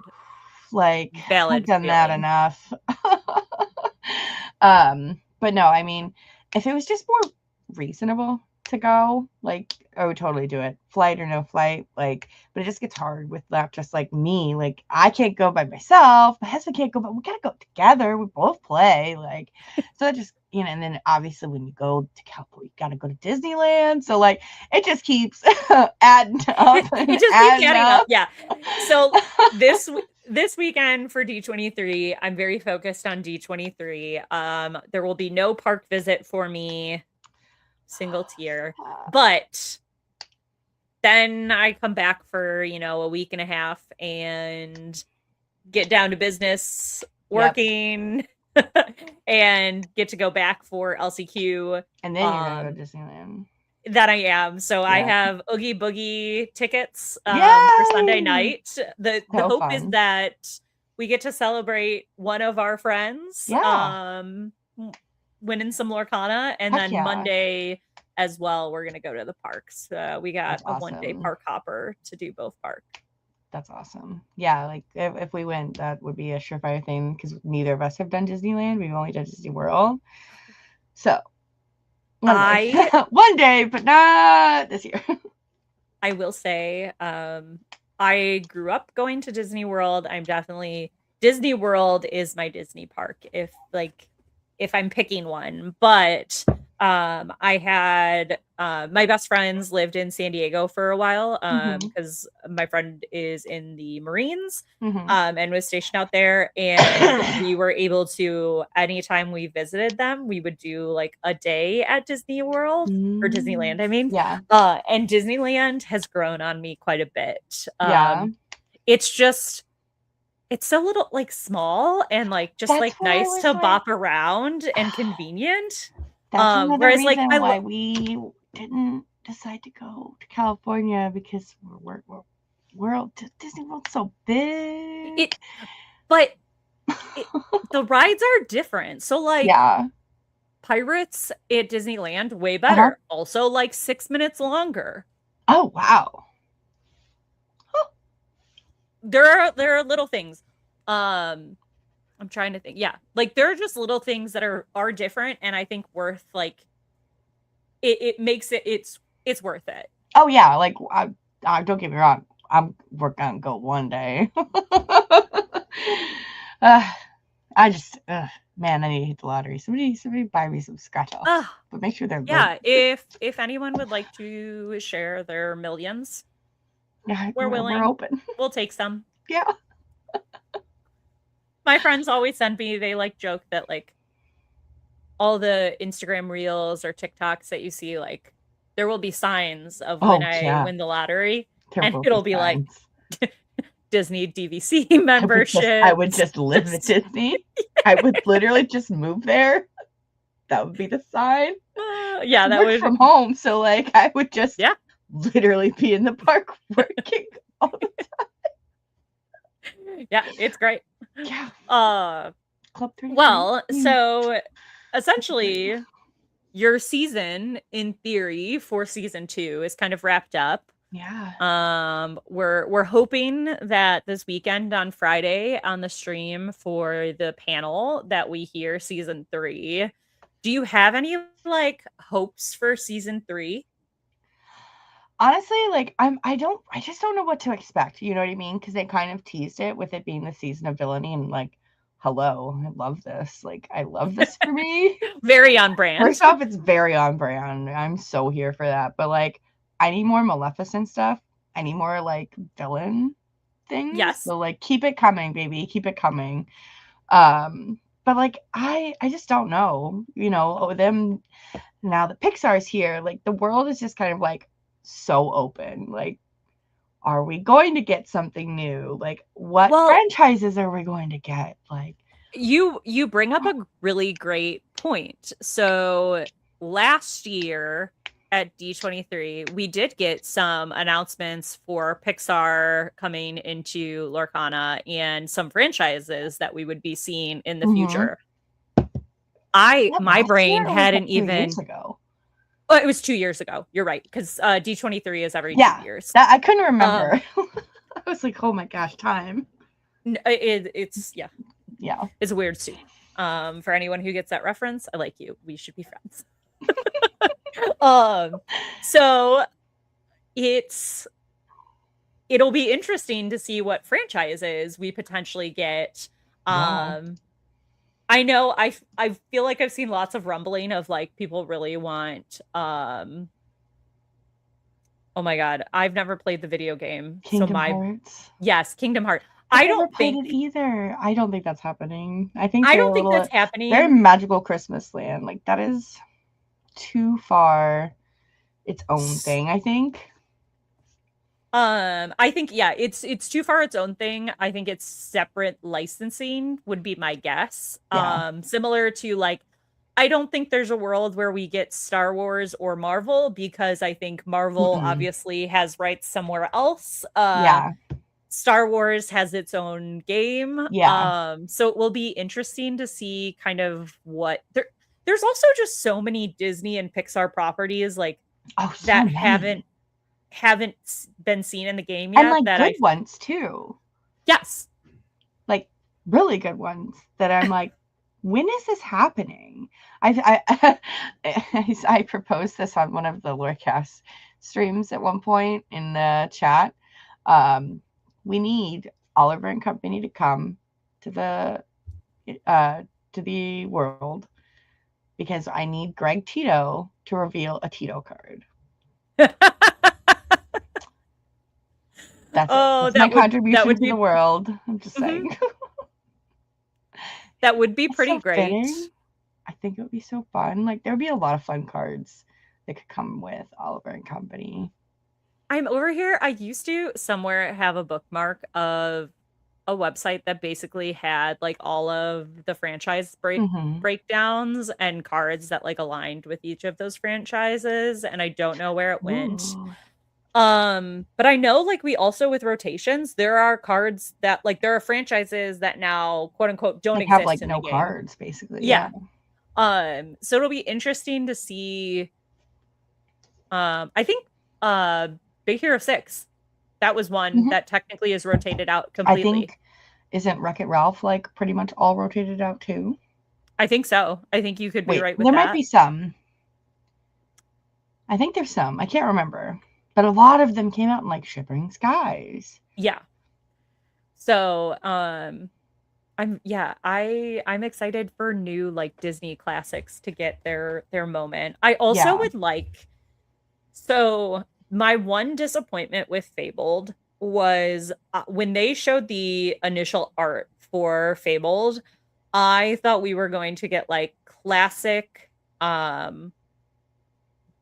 I've done feeling. that enough. But no, I mean, if it was just more reasonable to go, like I would totally do it, flight or no flight. Like, but it just gets hard with that. Just like me, like I can't go by myself. My husband can't go, but we gotta go together. We both play, like, so that just and then obviously when you go to California, you gotta go to Disneyland. So like it just keeps adding up. It just keeps adding up. Yeah. So this weekend for D23, I'm very focused on D23. There will be no park visit for me, single tier, but then I come back for, a week and a half and get down to business working and get to go back for LCQ. And then you're going to go to Disneyland. That I am. So I have Oogie Boogie tickets for Sunday night. The hope is that we get to celebrate one of our friends winning some Lorcana, and Heck then yeah. Monday as well, we're gonna go to the parks. We got That's a 1-day awesome. park hopper to do both parks. That's awesome. Yeah, like if we went, that would be a surefire thing because neither of us have done Disneyland. We've only done Disney World. So one day, one day, but not this year. I will say, I grew up going to Disney World. Disney World is my Disney park if I'm picking one. But I had my best friends lived in San Diego for a while because my friend is in the Marines and was stationed out there, and we were able to, anytime we visited them, we would do like a day at Disney World or Disneyland, I mean. Yeah. And Disneyland has grown on me quite a bit. Yeah. It's just, it's so little, like small and like just That's like why I nice was to like- bop around and convenient. That's another whereas like reason why we didn't decide to go to California, because Disney World's so big. But the rides are different. So like Yeah. Pirates at Disneyland, way better. Also like 6 minutes longer. Oh wow. There are little things. I'm trying to think. Yeah, like there are just little things that are different, and I think worth like it makes it's worth it. Oh yeah, like I don't get me wrong. We're gonna go one day. I just man, I need to hit the lottery. Somebody buy me some scratch offs, but make sure they're yeah. If anyone would like to share their millions, yeah, we're willing. We're open. We'll take some. Yeah. My friends always send me, they like joke that like all the Instagram reels or TikToks that you see, like there will be signs of when I win the lottery, and it'll be like Disney DVC membership. I would just live at Disney. I would literally just move there. That would be the sign. Yeah, that would from home. So like I would just literally be in the park working all the time. Yeah, it's great. Yeah. Club 3. Well, so essentially your season in theory for season 2 is kind of wrapped up. Yeah. We're hoping that this weekend on Friday on the stream for the panel that we hear season 3. Do you have any like hopes for season 3? Honestly, like I just don't know what to expect. You know what I mean? Because they kind of teased it with it being the season of villainy, and like, hello, I love this. Like, I love this for me. Very on brand. First off, it's very on brand. I'm so here for that. But like, I need more Maleficent stuff. I need more like villain things. Yes. So like, keep it coming, baby. Keep it coming. But like, I just don't know. You know, them now that Pixar's here, like the world is just kind of like so open. Like, are we going to get something new? Like, what franchises are we going to get? Like, you bring up a really great point. So last year at D23, we did get some announcements for Pixar coming into Lorcana and some franchises that we would be seeing in the future. My brain hadn't even. Years ago? Oh, it was 2 years ago. You're right, because D23 is every 2 years. I couldn't remember. I was like, oh my gosh, time. It's yeah. It's a weird suit. For anyone who gets that reference, I like you. We should be friends. So it'll be interesting to see what franchises we potentially get. I know I feel like I've seen lots of rumbling of like people really want oh my god, I've never played the video game. Kingdom Hearts. Yes, Kingdom Hearts. I don't think it either. I don't think that's happening. I don't think that's happening. They're in Magical Christmas Land. Like that is too far its own thing, I think. I think it's too far its own thing. I think it's separate licensing would be my guess. Similar to like, I don't think there's a world where we get Star Wars or Marvel, because I think Marvel obviously has rights somewhere else. Star Wars has its own game. So it will be interesting to see kind of what there's also just so many Disney and Pixar properties like Oh, so that many. haven't been seen in the game And yet like that good I ones too. yes. Like really good ones that I'm like, when is this happening? I proposed this on one of the Lorecast streams at one point in the chat. We need Oliver and Company to come to the world because I need Greg Tito to reveal a Tito card. That's it. Oh, That's my that contribution would to be the world. I'm just mhm. saying. That would be That's pretty so great. fitting. I think it would be so fun. Like there would be a lot of fun cards that could come with Oliver and Company. I'm over here. I used to somewhere have a bookmark of a website that basically had like all of the franchise Mm-hmm. breakdowns and cards that like aligned with each of those franchises, and I don't know where it went. Ooh. But I know like we also with rotations, there are cards that like there are franchises that now quote unquote don't Like have exist like in the no game. cards, basically. Yeah. Yeah. So it'll be interesting to see. I think Big Hero 6, that was one Mm-hmm. that technically is rotated out I completely. think isn't Wreck-It Ralph like pretty much all rotated out too? I think so. I think you could be Wait, right with there might that. be some. I think there's some. I can't remember. But a lot of them came out in like Shivering Skies. Yeah. So, I'm excited for new like Disney classics to get their moment. I also Yeah. would like so my one disappointment with Fabled was when they showed the initial art for Fabled, I thought we were going to get like classic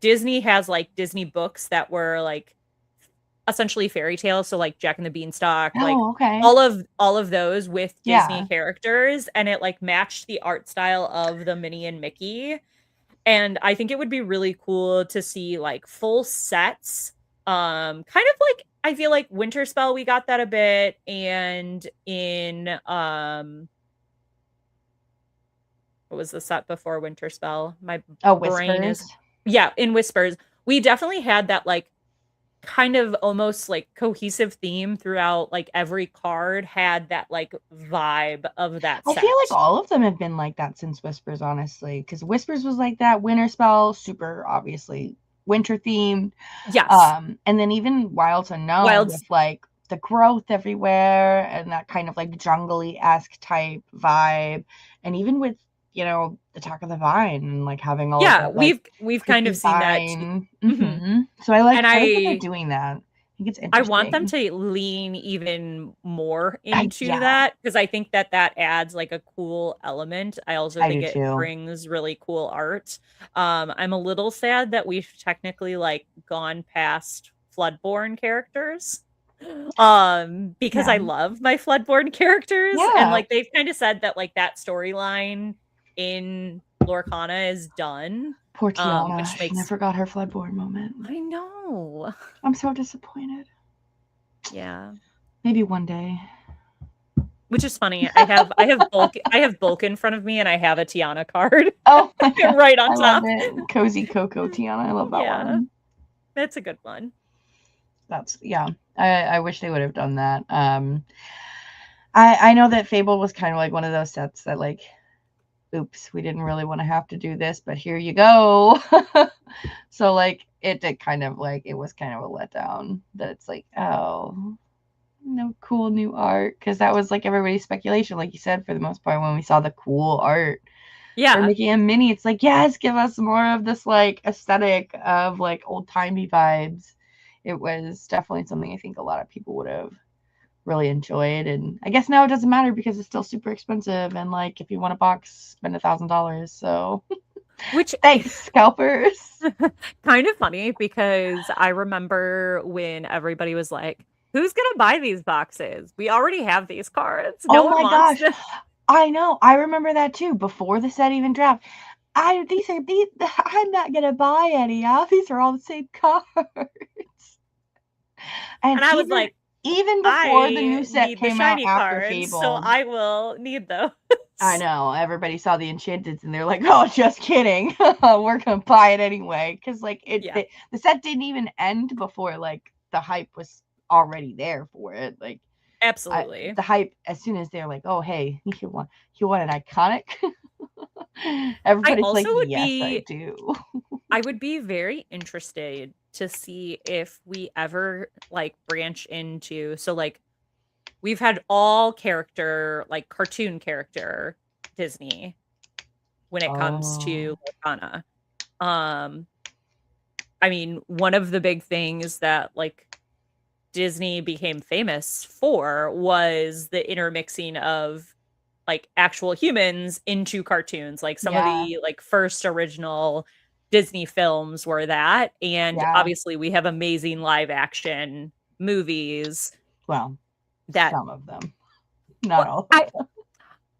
Disney has like Disney books that were like essentially fairy tales, so like Jack and the Beanstalk, like Oh, okay. all of those with Disney Yeah. characters, and it like matched the art style of the Minnie and Mickey. And I think it would be really cool to see like full sets. Kind of like I feel like Winter Spell we got that a bit, and in what was the set before Winter Spell? My Oh, brain Whispers. is yeah, in Whispers. We definitely had that like kind of almost like cohesive theme throughout, like every card had that like vibe of that I feel like set. all of them have been like that since Whispers, honestly. Because Whispers was like that. Winter Spell, super obviously winter themed. Yes. And then even Wilds Unknown with Wilds. like the growth everywhere and that kind of like jungly-esque type vibe. And even with, Attack of the Vine and like having all of Yeah, that like we've kind of prickly seen that too. vine. Mhm. So I And like that they're doing that. I think it's I want them interesting. to lean even more into Yeah, that because I think that that adds like a cool element. I also I think do it too. brings really cool art. I'm a little sad that we've technically like gone past Floodborn characters. Because Yeah. I love my Floodborn characters and Yeah. like they've kind of said that like that storyline in Lorcana is done. Poor Tiana. Which She makes never got her Floodborn moment. I know. I'm so disappointed. Yeah. Maybe one day. Which is funny. I have bulk in front of me and I have a Tiana card Oh my god. right on I love top. it. Cozy Coco Tiana. I love that Yeah, one. that's a good one. That's yeah. I wish they would have done that. I know that Fable was kind of like one of those sets that like, oops, we didn't really want to have to do this, but here you go. So like it did kind of like it was kind of a letdown that it's like, oh, no cool new art. Because that was like everybody's speculation, like you said, for the most part, when we saw the cool art for Yeah. Mickey and Minnie, it's like, yes, give us more of this like aesthetic of like old timey vibes. It was definitely something I think a lot of people would have really enjoyed. And I guess now it doesn't matter because it's still super expensive. And like, if you want a box, spend $1,000. So Which thanks, scalpers. kind of funny because I remember when everybody was like, "Who's gonna buy these boxes? We already have these cards. No Oh one my wants gosh. to." I know. I remember that too. Before the set even dropped. I'm not gonna buy any. These are all the same cards. And And I was even like, even before the new "I set need the came out shiny after cards, so Fable, I will need those." I know. Everybody saw the Enchanted and they're like, "Oh, just kidding. We're gonna buy it anyway." Because like Yeah, the set didn't even end before like the hype was already there for it. Like absolutely. the hype as soon as they're like, "Oh, hey, you want an iconic?" I Everybody's also like, would "Yes, I be do." I would be very interested to see if we ever like branch into, so like we've had all character, like cartoon character Disney when it comes to Oh, Lorcana. Um, I mean, one of the big things that like Disney became famous for was the intermixing of like actual humans into cartoons. Like some of yeah, the like first original Disney films were that. And yeah. obviously we have amazing live action movies Well, that some of them, not well, all of I them.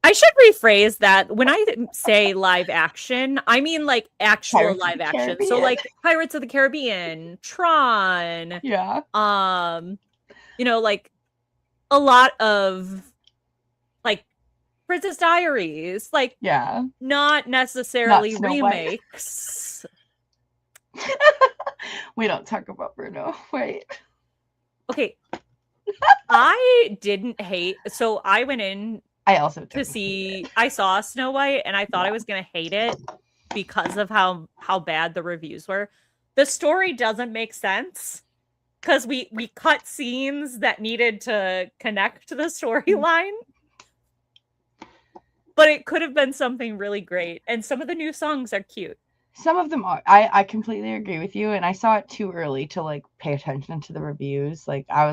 I should rephrase that. When I say live action, I mean like actual Pirates of live the action. So Caribbean. like Pirates of the Caribbean, Tron, Yeah, um, like a lot of like Princess Diaries, like yeah. not Not necessarily Snow White. remakes. We don't talk about Bruno, right? Okay, I didn't hate, so I went in I also to don't hate see, it. I saw Snow White and I thought I Yeah. was gonna hate it because of how bad the reviews were. The story doesn't make sense because we cut scenes that needed to connect to the storyline, but it could have been something really great. And some of the new songs are cute. Some of them are. I completely agree with you, and I saw it too early to like pay attention to the reviews. Like I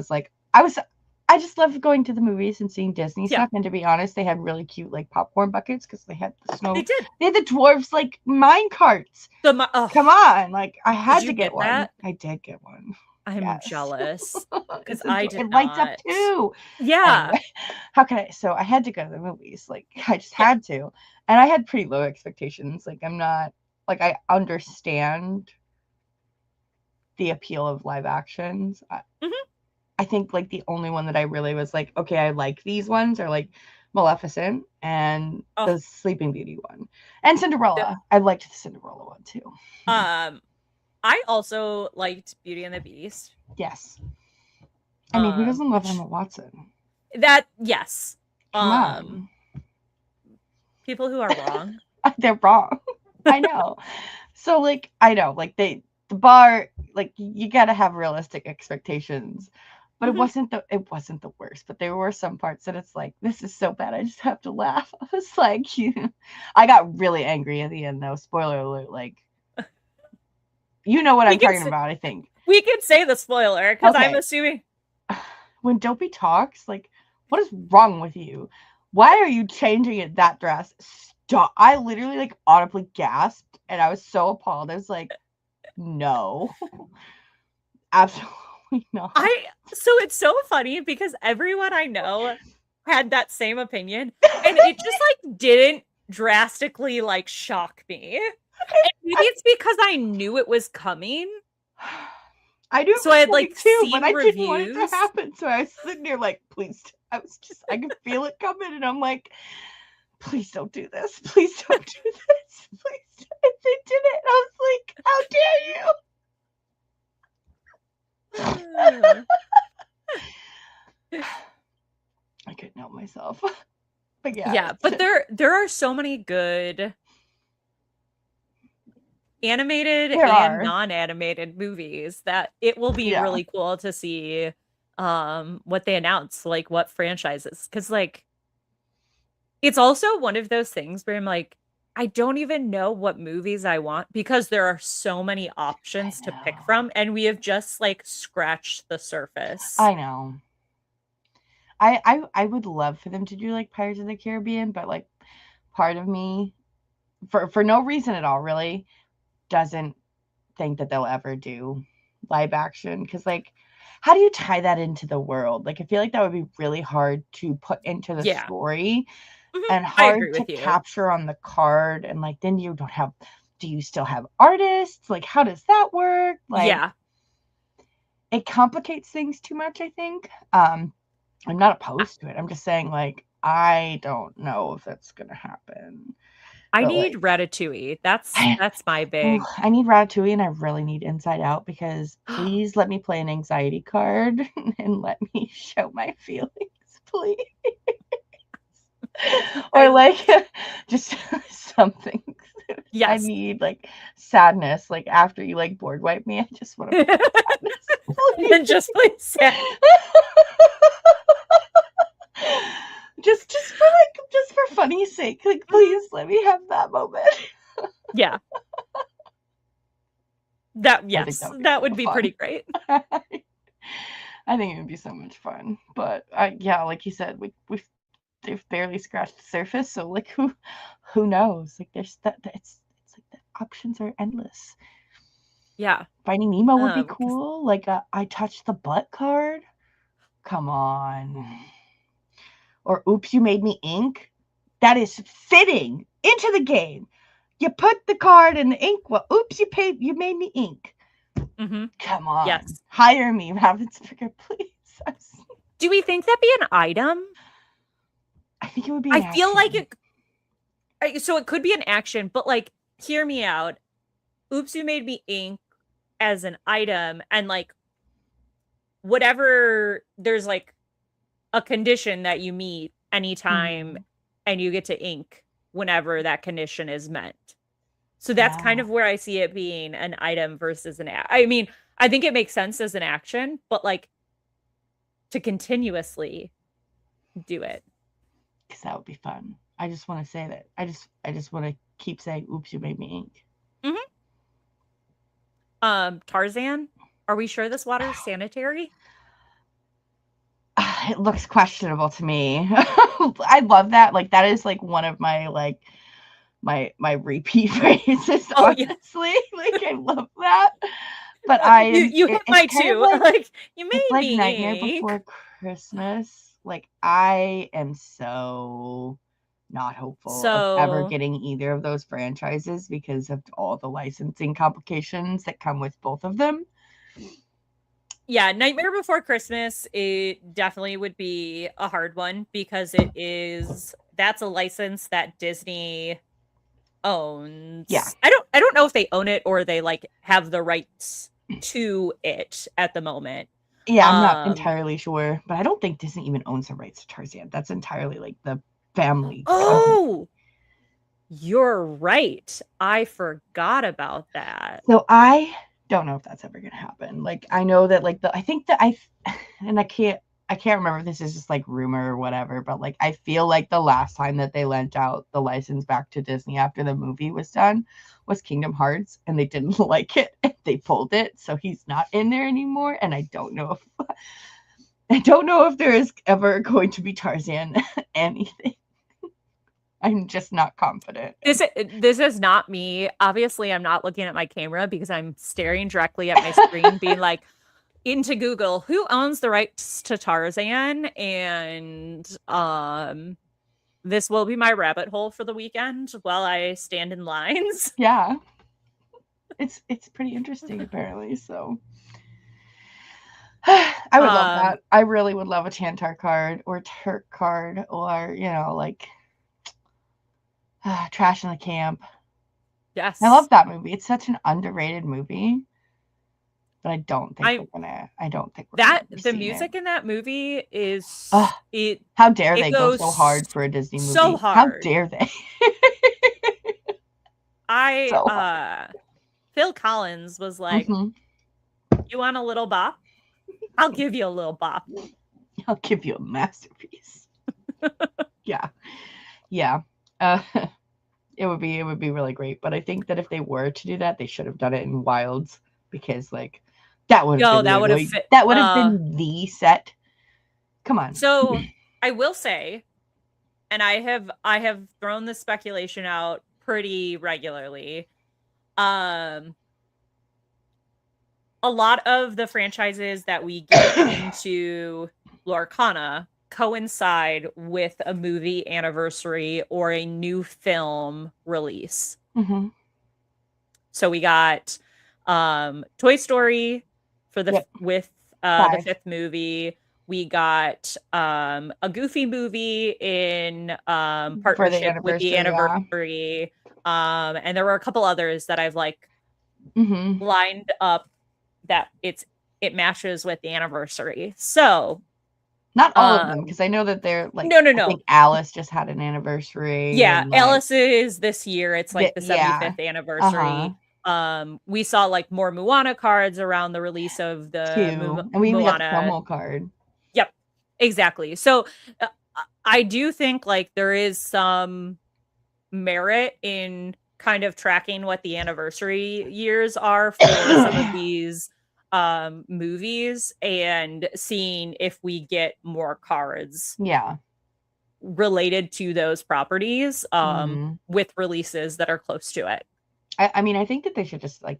just love going to the movies and seeing Disney Yeah, stuff. And to be honest, they had really cute like popcorn buckets because they did. they had the dwarves like mine carts. Oh, Come on, like I did had you to get get one. that? I did get one. I'm Yes. jealous because It's I did it lights up not. too. Yeah. Anyway, how can I? So I had to go to the movies. Like I just Yeah. had to, and I had pretty low expectations. Like I'm not like I understand the appeal of live actions. Mhm. I think like the only one that I really was like, okay, I like these ones are like Maleficent and Oh, the Sleeping Beauty one, and the Cinderella. I liked the Cinderella one too. um, I also liked Beauty and the Beast. Yes, I mean, who doesn't love Which Emma Watson? that yes. Come Um, on, people who are wrong. they're wrong. I know. So like I know like the bar like you got to have realistic expectations. But Mhm. it wasn't the worst, but there were some parts that it's like this is so bad I just have to laugh. I was like I got really angry at the end though. Spoiler alert, like you know what We I'm can talking about, I think. we can say the spoiler because I'm Okay. assuming. When Dopey talks, like what is wrong with you? Why are you changing it that drastic? Stop. I literally like audibly gasped and I was so appalled. I was like, no. Absolutely not. I so it's so funny because everyone I know had that same opinion, and it just like didn't drastically like shock me. And maybe it's because I knew it was coming. I knew it So I was had coming like too, but seen I didn't want it to reviews. happen. So I was sitting there like, please. I could feel it coming, and I'm like, please don't do this. Please don't do this. Please. And they did it. And I was like, how dare you? I couldn't help myself. But yeah, Yeah, but there are so many good animated there and are. non-animated movies that it will be Yeah. really cool to see what they announce, like what franchises. Because like it's also one of those things where I'm like, I don't even know what movies I want because there are so many I options to pick know. from, and we have just like scratched the surface. I know. I would love for them to do like Pirates of the Caribbean, but like part of me, for no reason at all, really, doesn't think that they'll ever do live action because like how do you tie that into the world? Like I feel like that would be really hard to put into the Yeah. story Mhm. and I agree hard to with you. capture on the card, and like then you don't have, do you still have artists? Like how does that work? Like Yeah. it complicates things too much, I think. I'm not I- opposed to it. I'm just saying like I don't know if that's gonna happen. I But need like, Ratatouille. That's my big. I need Ratatouille and I really need Inside Out because please let me play an anxiety card and let me show my feelings, please. Or like just something. I Yes. need like sadness. Like after you like board wipe me, I just want to play sadness, please. And just play sad. just for funny's sake, like please let me have that moment. Yeah. I think that would be That so would be fun. pretty great. I think it would be so much fun. But yeah, like you said, they've barely scratched the surface. So like who knows? Like there's that it's like the options are endless. Yeah. Finding Nemo would be 'Cause- cool. Like a I touched the butt card. Come on. Or oops, you made me ink. That is fitting into the game. You put the card in the ink. Well, oops, you made me ink. Come on. Yes. Hire me, Ravensburger, please. Do we think that'd be an item? I think it would be I feel like so it could be an action, but like, hear me out. Oops, you made me ink as an item, and like whatever, there's like a condition that you meet anytime and you get to ink whenever that condition is met. So that's kind of where I see it being an item versus I mean, I think it makes sense as an action, but like to continuously do it. Because that would be fun. I just want to say that. I just want to keep saying, oops, you made me ink. Tarzan, are we sure this water is sanitary? It looks questionable to me. I love that. Like that is like one of my like my repeat phrases, honestly. Like I love that. But you hit my two. Like you made it's like me Nightmare ink. Before Christmas. Like I am so not hopeful of ever getting either of those franchises because of all the licensing complications that come with both of them. Yeah, Nightmare Before Christmas, it definitely would be a hard one because that's a license that Disney owns. Yeah. I don't know if they own it or they like have the rights to it at the moment. Yeah, I'm not entirely sure, but I don't think Disney even owns the rights to Tarzan. That's entirely like the family. Oh, you're right. I forgot about that. So I don't know if that's ever gonna happen. Like I know that like I can't remember if this is just like rumor or whatever, but like I feel like the last time that they lent out the license back to Disney after the movie was done was Kingdom Hearts, and they didn't like it and they pulled it, so he's not in there anymore. And I don't know if there is ever going to be Tarzan anything. I'm just not confident. This is not me. Obviously, I'm not looking at my camera because I'm staring directly at my screen, being like, into Google, who owns the rights to Tarzan? And this will be my rabbit hole for the weekend while I stand in lines. Yeah. It's pretty interesting apparently, so I would love that. I really would love a Chantar card or Turk card or, like Trash in the Camp. Yes. I love that movie. It's such an underrated movie. But I don't think we're gonna the music in that movie is how dare they go so hard for a Disney movie? So hard. How dare they? Phil Collins was like, you want a little bop? I'll give you a little bop. I'll give you a masterpiece. Yeah. It would be really great. But I think that if they were to do that, they should have done it in Wilds, because like that would have been the set. Come on. So I will say, and I have thrown this speculation out pretty regularly. A lot of the franchises that we get into Lorcana coincide with a movie anniversary or a new film release. So we got Toy Story with the 5th movie. We got a Goofy movie in For the partnership with the anniversary, yeah. anniversary. And there were a couple others that I've like Mm-hmm. lined up that it matches with the anniversary. So Not all of them, um because I know that they're like, I no. think Alice just had an anniversary, Yeah, and like Alice is this year. It's like the yeah, 75th uh-huh, anniversary. We saw like more Moana cards around the release of the two, and we even got the Moana. promo card. Yep, exactly. So uh, I do think like there is some merit in kind of tracking what the anniversary years are for some of these movies and seeing if we get more cards Yeah. related to those properties Mm-hmm. with releases that are close to it. I mean, I think that they should just like,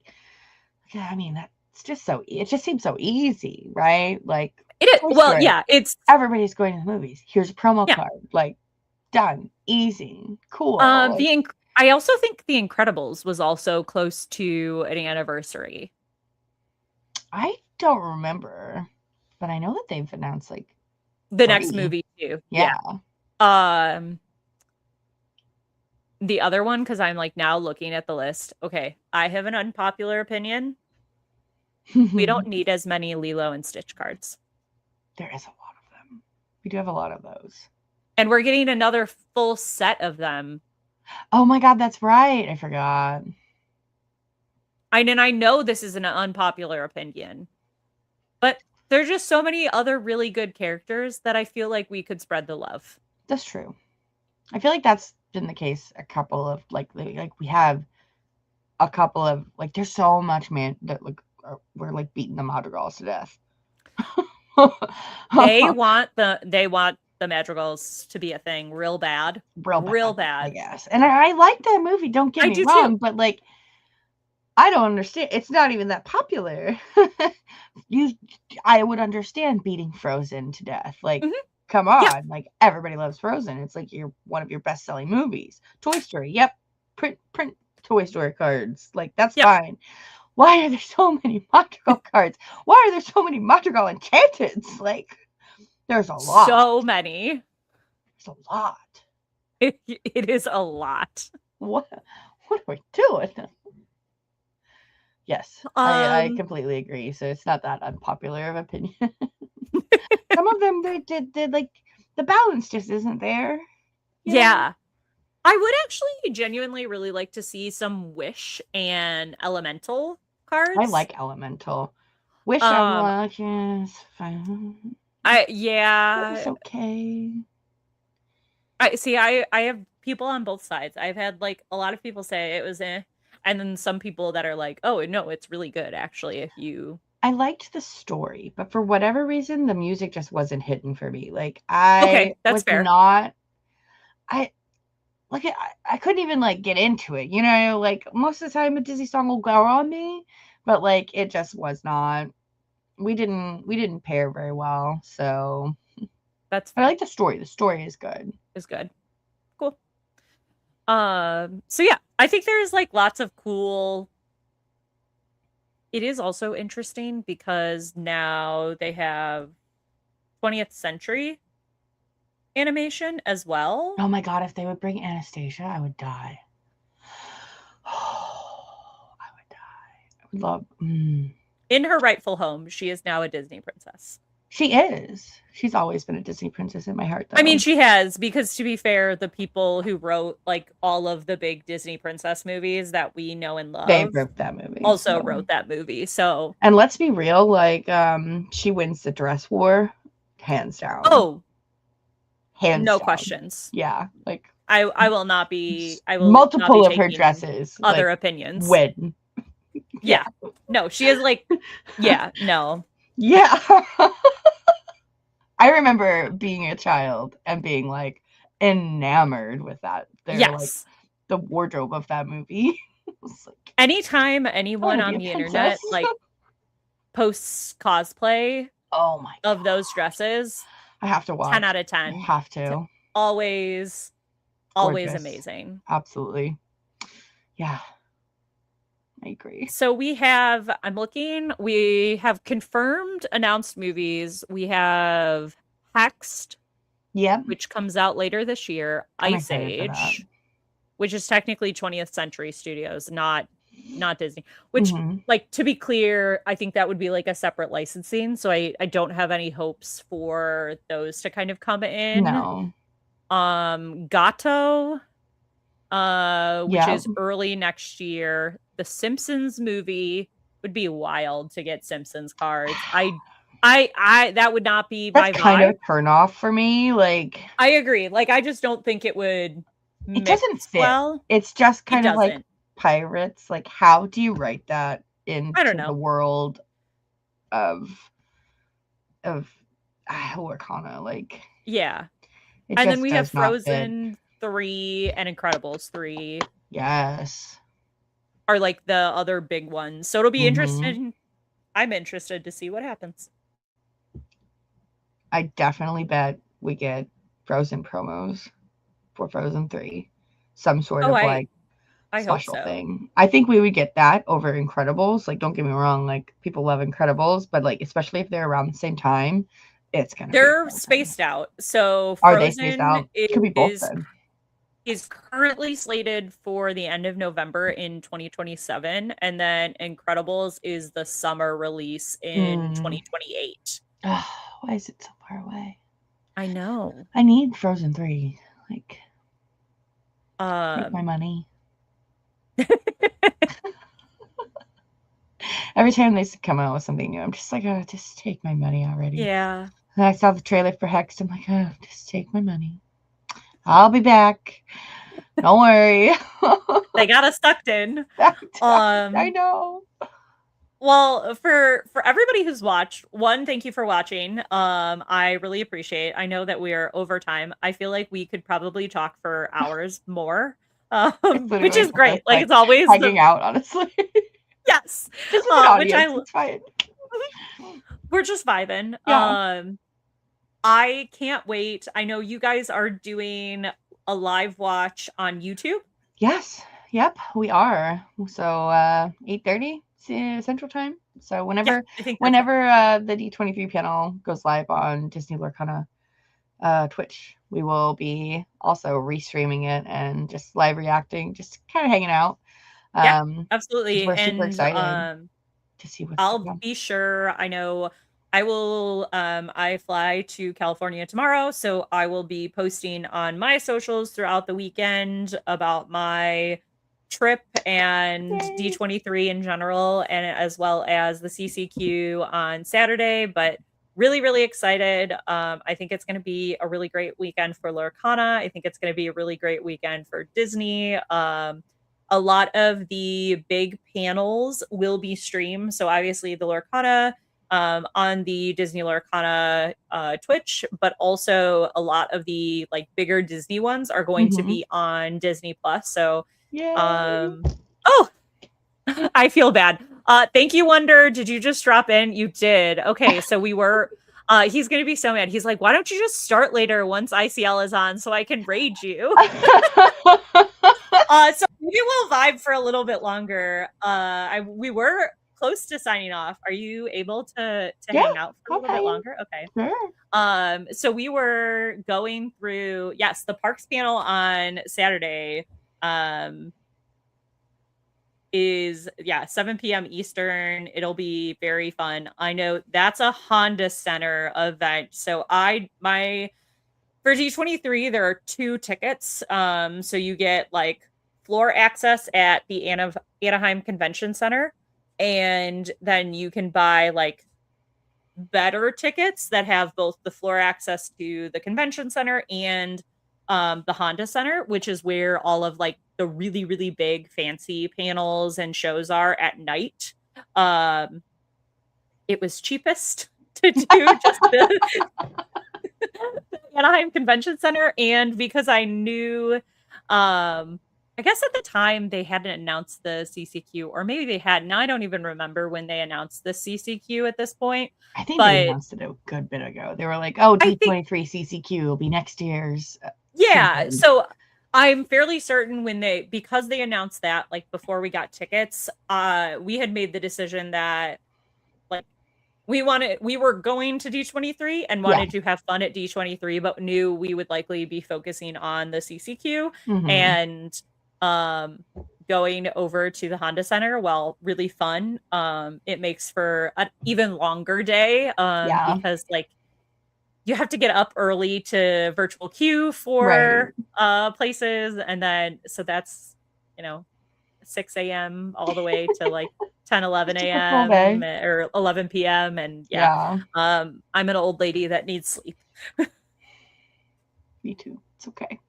yeah, I mean, that's just so, it just seems so easy, right? Like, It is, Toy well, Story, yeah, it's everybody's going to the movies. Here's a promo yeah. card. Like, done. Easy. Cool. Like, I also think The Incredibles was also close to an anniversary. I don't remember, but I know that they've announced like The next 3. movie too. Yeah. Yeah. Um the other one, because I'm like now looking at the list. Okay, I have an unpopular opinion. We don't need as many Lilo and Stitch cards. There is a lot of them. We do have a lot of those. And we're getting another full set of them. Oh my God, that's right. I forgot. And I know this is an unpopular opinion, but there's just so many other really good characters that I feel like we could spread the love. That's true. I feel like that's been the case a couple of like we have a couple of like there's so much man that like we're like beating the madrigals to death. They want the madrigals to be a thing real bad. Real bad, I Bad. guess. And I like that movie, don't get I me do wrong, too. but like I don't understand. It's not even that popular. I would understand beating Frozen to death. Like, Mhm. come Yeah. on. Like, everybody loves Frozen. It's like one of your best selling movies. Toy Story. Yep. Print Toy Story cards. Like, that's Yep. fine. Why are there so many Madrigal cards? Why are there so many Madrigal Enchanteds? Like, there's a lot. So many. There's a lot. It is a lot. What are we doing? Yes, I completely agree. So it's not that unpopular of opinion. Some of them they did like the balance just isn't there. Yeah. I would actually genuinely really like to see some Wish and Elemental cards. I like Elemental. Wish I like is fine. It's okay. I have people on both sides. I've had like a lot of people say it was and then some people that are like, oh no, it's really good actually if you I liked the story, but for whatever reason the music just wasn't hitting for me. Like I that's was fair. not I like I couldn't even like get into it. You know, like most of the time a Disney song will go on me, but like it just was not. We didn't pair very well. So That's fair. I like the story. The story is good. Is good. Cool. So yeah, I think there's like lots of cool. It is also interesting because now they have 20th century animation as well. Oh my God, if they would bring Anastasia, I would die. Oh, I would die. I would love. In her rightful home, she is now a Disney princess. She is. She's always been a Disney princess in my heart, though. I mean, she has, because to be fair, the people who wrote like all of the big Disney princess movies that we know and love, they wrote that movie. Also wrote that movie. So, and let's be real, like, she wins the dress war, hands down. Oh, hands no down. Questions. Yeah, like I will not be. I will multiple not be of her dresses. Other like, opinions. Win. Yeah. No, she is like. Yeah. No. Yeah. I remember being a child and being like enamored with that. They're like the wardrobe of that movie. Like, anytime anyone on the internet like posts cosplay of those dresses, I have to watch. 10 out of 10. I have to. Always gorgeous. Amazing. Absolutely. Yeah. I agree. So we have, I'm looking, we have confirmed announced movies. We have Hexed, Yep. which comes out later this year, I'm Ice excited for that. Age, which is technically 20th Century Studios, not Disney. Which, Mm-hmm. like, to be clear, I think that would be like a separate licensing, so I don't have any hopes for those to kind of come in. No. Gato, which Yep. is early next year. The Simpsons movie would be wild to get Simpsons cards. I that would not be my That's kind of vibe. a turn off for me. Like, I agree. Like, I just don't think it would it doesn't mix fit. well. It's just It kind of like doesn't. pirates. Like, how do you write that I don't into the know. world of Lorcana? Like, Yeah. it And then just we have does not fit. Frozen 3 and Incredibles 3 Yes. are like the other big ones. So it'll be Mm-hmm. interesting. I'm interested to see what happens. I definitely bet we get Frozen promos for Frozen 3. Some sort Oh, of I like I hope special so. thing. I think we would get that over Incredibles. Like, don't get me wrong, like people love Incredibles, but like especially if they're around the same time, it's gonna be They're amazing. spaced out. So Are they spaced Frozen out? Could be both is then. is currently slated for the end of November in 2027, and then Incredibles is the summer release in Mm. 2028. Oh, why is it so far away? I know. I need Frozen 3. Like, take my Um money. Every time they come out with something new, I'm just like, oh, just take my money already. yeah. And I saw the trailer for Hex. I'm like, oh, just take my money. I'll be back. Don't worry. They got us sucked in. I Um know. Well, for everybody who's watched, one, thank you for watching. I really appreciate. I know that we are over time. I feel like we could probably talk for hours more, It's which literally is great. just Like, like it's always hanging the out, honestly. yes, Just as an which audience, it's fine. we're just vibing. Yeah. I can't wait. I know you guys are doing a live watch on YouTube. Yes. Yep. We are. So 8:30 Central Time. So Yeah, whenever I think that's right. whenever the D23 panel goes live on Disney Lorcana Twitch, we will be also restreaming it and just live reacting, just kind of hanging out. Yeah, Because absolutely. we're super And excited to see what's to I'll come. be sure. I know I will I fly to California tomorrow, so I will be posting on my socials throughout the weekend about my trip and Yay. D23 in general, and as well as the CCQ on Saturday, but really, really excited. I think it's going to be a really great weekend for Lorcana. I think it's going to be a really great weekend for Disney. A lot of the big panels will be streamed. So obviously the Lorcana on the Disney Lorcana Twitch, but also a lot of the like bigger Disney ones are going to Mm-hmm. be on Disney Plus. So Yay. oh, I feel bad. Thank you, Wonder. Did you just drop in? You did. Okay, so we were he's gonna be so mad. He's like, why don't you just start later once ICL is on so I can raid you? So maybe we'll vibe for a little bit longer. We were close to signing off. Are you able to Yeah. hang out for a little bit Okay. longer? Okay. Sure. So we were going through, yes, the parks panel on Saturday is 7 p.m. Eastern. It'll be very fun. I know that's a Honda Center event. So for D23, there are 2 tickets. So you get like floor access at the Anaheim Convention Center, and then you can buy like better tickets that have both the floor access to the convention center and the Honda Center, which is where all of like the really, really big fancy panels and shows are at night. It was cheapest to do just the Anaheim Convention Center, and because I knew I guess at the time they hadn't announced the CCQ, or maybe they had. Now I don't even remember when they announced the CCQ at this point. I think they But announced it a good bit ago. They were like, "Oh, I think D23 CCQ will be next year's yeah, something." so I'm fairly certain because they announced that, like, before we got tickets, we had made the decision that, like, we were going to D23 and Yeah. wanted to have fun at D23, but knew we would likely be focusing on the CCQ Mm-hmm. and going over to the Honda Center. Well, really fun. It makes for an even longer day Yeah. because, like, you have to get up early to virtual queue Right. for places, and then so that's, 6 a.m. all the way to like 10, 11 Just a full a.m. day. or 11 p.m. And yeah, Yeah. I'm an old lady that needs sleep. Me too. It's okay.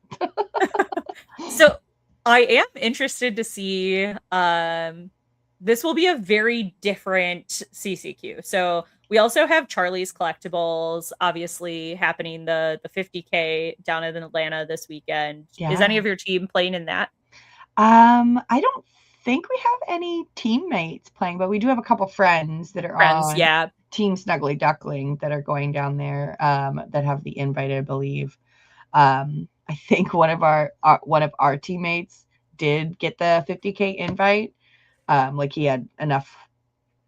So I am interested to see, this will be a very different CCQ. So we also have Charlie's Collectibles obviously happening, the 50K down in Atlanta this weekend. Is any Yeah. of your team playing in that? I don't think we have any teammates playing, but we do have a couple friends that are Friends, on yeah. Team Snuggly Duckling that are going down there, that have the invite, I believe. I think one of our teammates did get the 50K invite. Like he had enough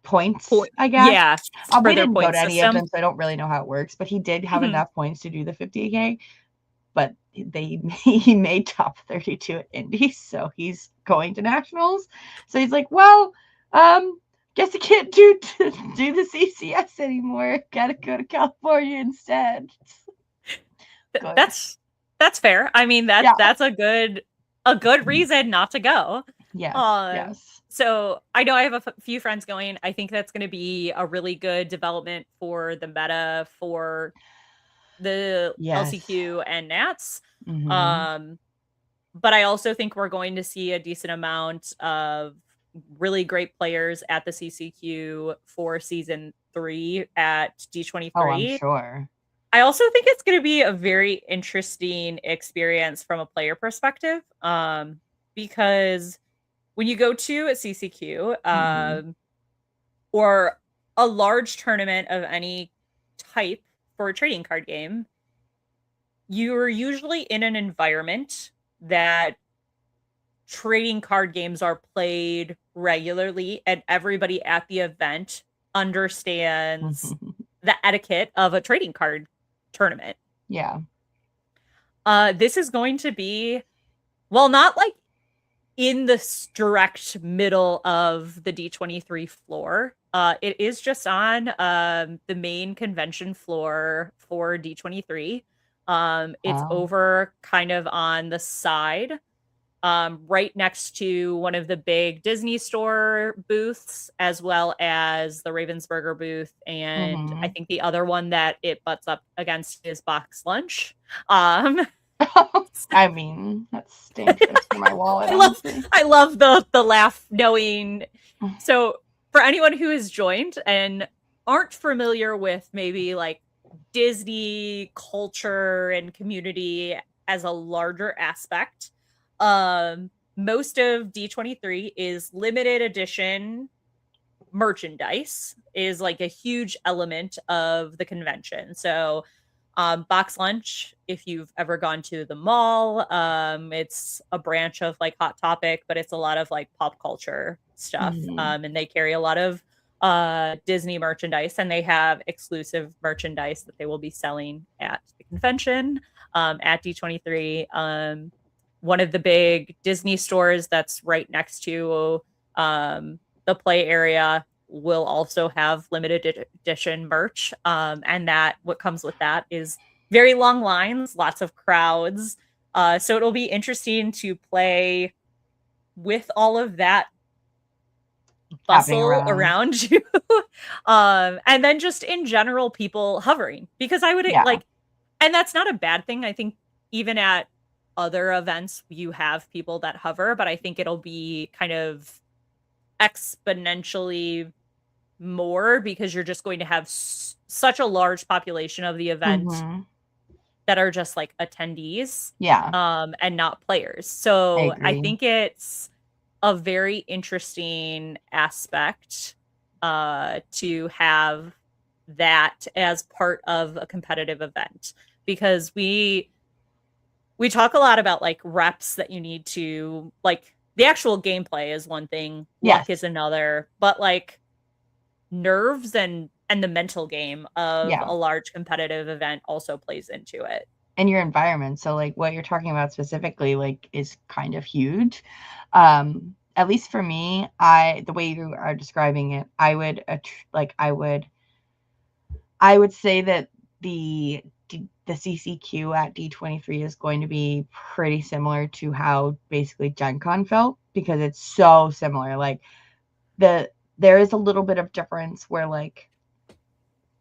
points, I guess. Yeah, for We their didn't go point to any of system. them, so I don't really know how it works, but he did have Mhm. enough points to do the 50K. But he made top 32 at Indies, so he's going to nationals. So he's like, well, guess I can't do the CCS anymore. Gotta go to California instead. Good. That's fair. I mean, Yeah. that's a good reason not to go. Yes. Um, Yes. so I know I have a few friends going. I think that's going to be a really good development for the meta for the Yes. LCQ and Nats. Mm-hmm. Um, but I also think we're going to see a decent amount of really great players at the CCQ for season 3 at Oh, I'm D23. sure. I also think it's going to be a very interesting experience from a player perspective, because when you go to a CCQ, Mm-hmm. or a large tournament of any type for a trading card game, you're usually in an environment that trading card games are played regularly, and everybody at the event understands the etiquette of a trading card tournament. Yeah. This is going to be, well, not like in the direct middle of the D23 floor. It is just on the main convention floor for D23. It's Oh. over kind of on the side, right next to one of the big Disney store booths, as well as the Ravensburger booth. And I Mm-hmm. think the other one that it butts up against is Box Lunch. Um, I mean, that's dangerous for my wallet, I love honestly. I love the laugh knowing. So for anyone who has joined and aren't familiar with maybe like Disney culture and community as a larger aspect, most of D23 is limited edition merchandise is like a huge element of the convention. So box lunch, if you've ever gone to the mall, it's a branch of like Hot Topic, but it's a lot of like pop culture stuff. Mm-hmm. And they carry a lot of Disney merchandise, and they have exclusive merchandise that they will be selling at the convention, at D23. One of the big Disney stores that's right next to the play area will also have limited edition merch. And that what comes with that is very long lines, lots of crowds. So it'll be interesting to play with all of that Happening bustle around. around you. And then just in general, people hovering, because I would Yeah. like, and that's not a bad thing. I think even at other events, you have people that hover, but I think it'll be kind of exponentially more because you're just going to have such a large population of the event Mm-hmm. that are just like attendees, Yeah. and not players. I So I agree. think it's a very interesting aspect to have that as part of a competitive event, because we talk a lot about like reps that you need to like the actual gameplay is one thing, luck Yes. is another, but like nerves and the mental game of Yeah. a large competitive event also plays into it. And your environment. So like what you're talking about specifically like is kind of huge. At least for me, the way you are describing it, I would say that the CCQ at D23 is going to be pretty similar to how basically Gen Con felt, because it's so similar. Like there is a little bit of difference where like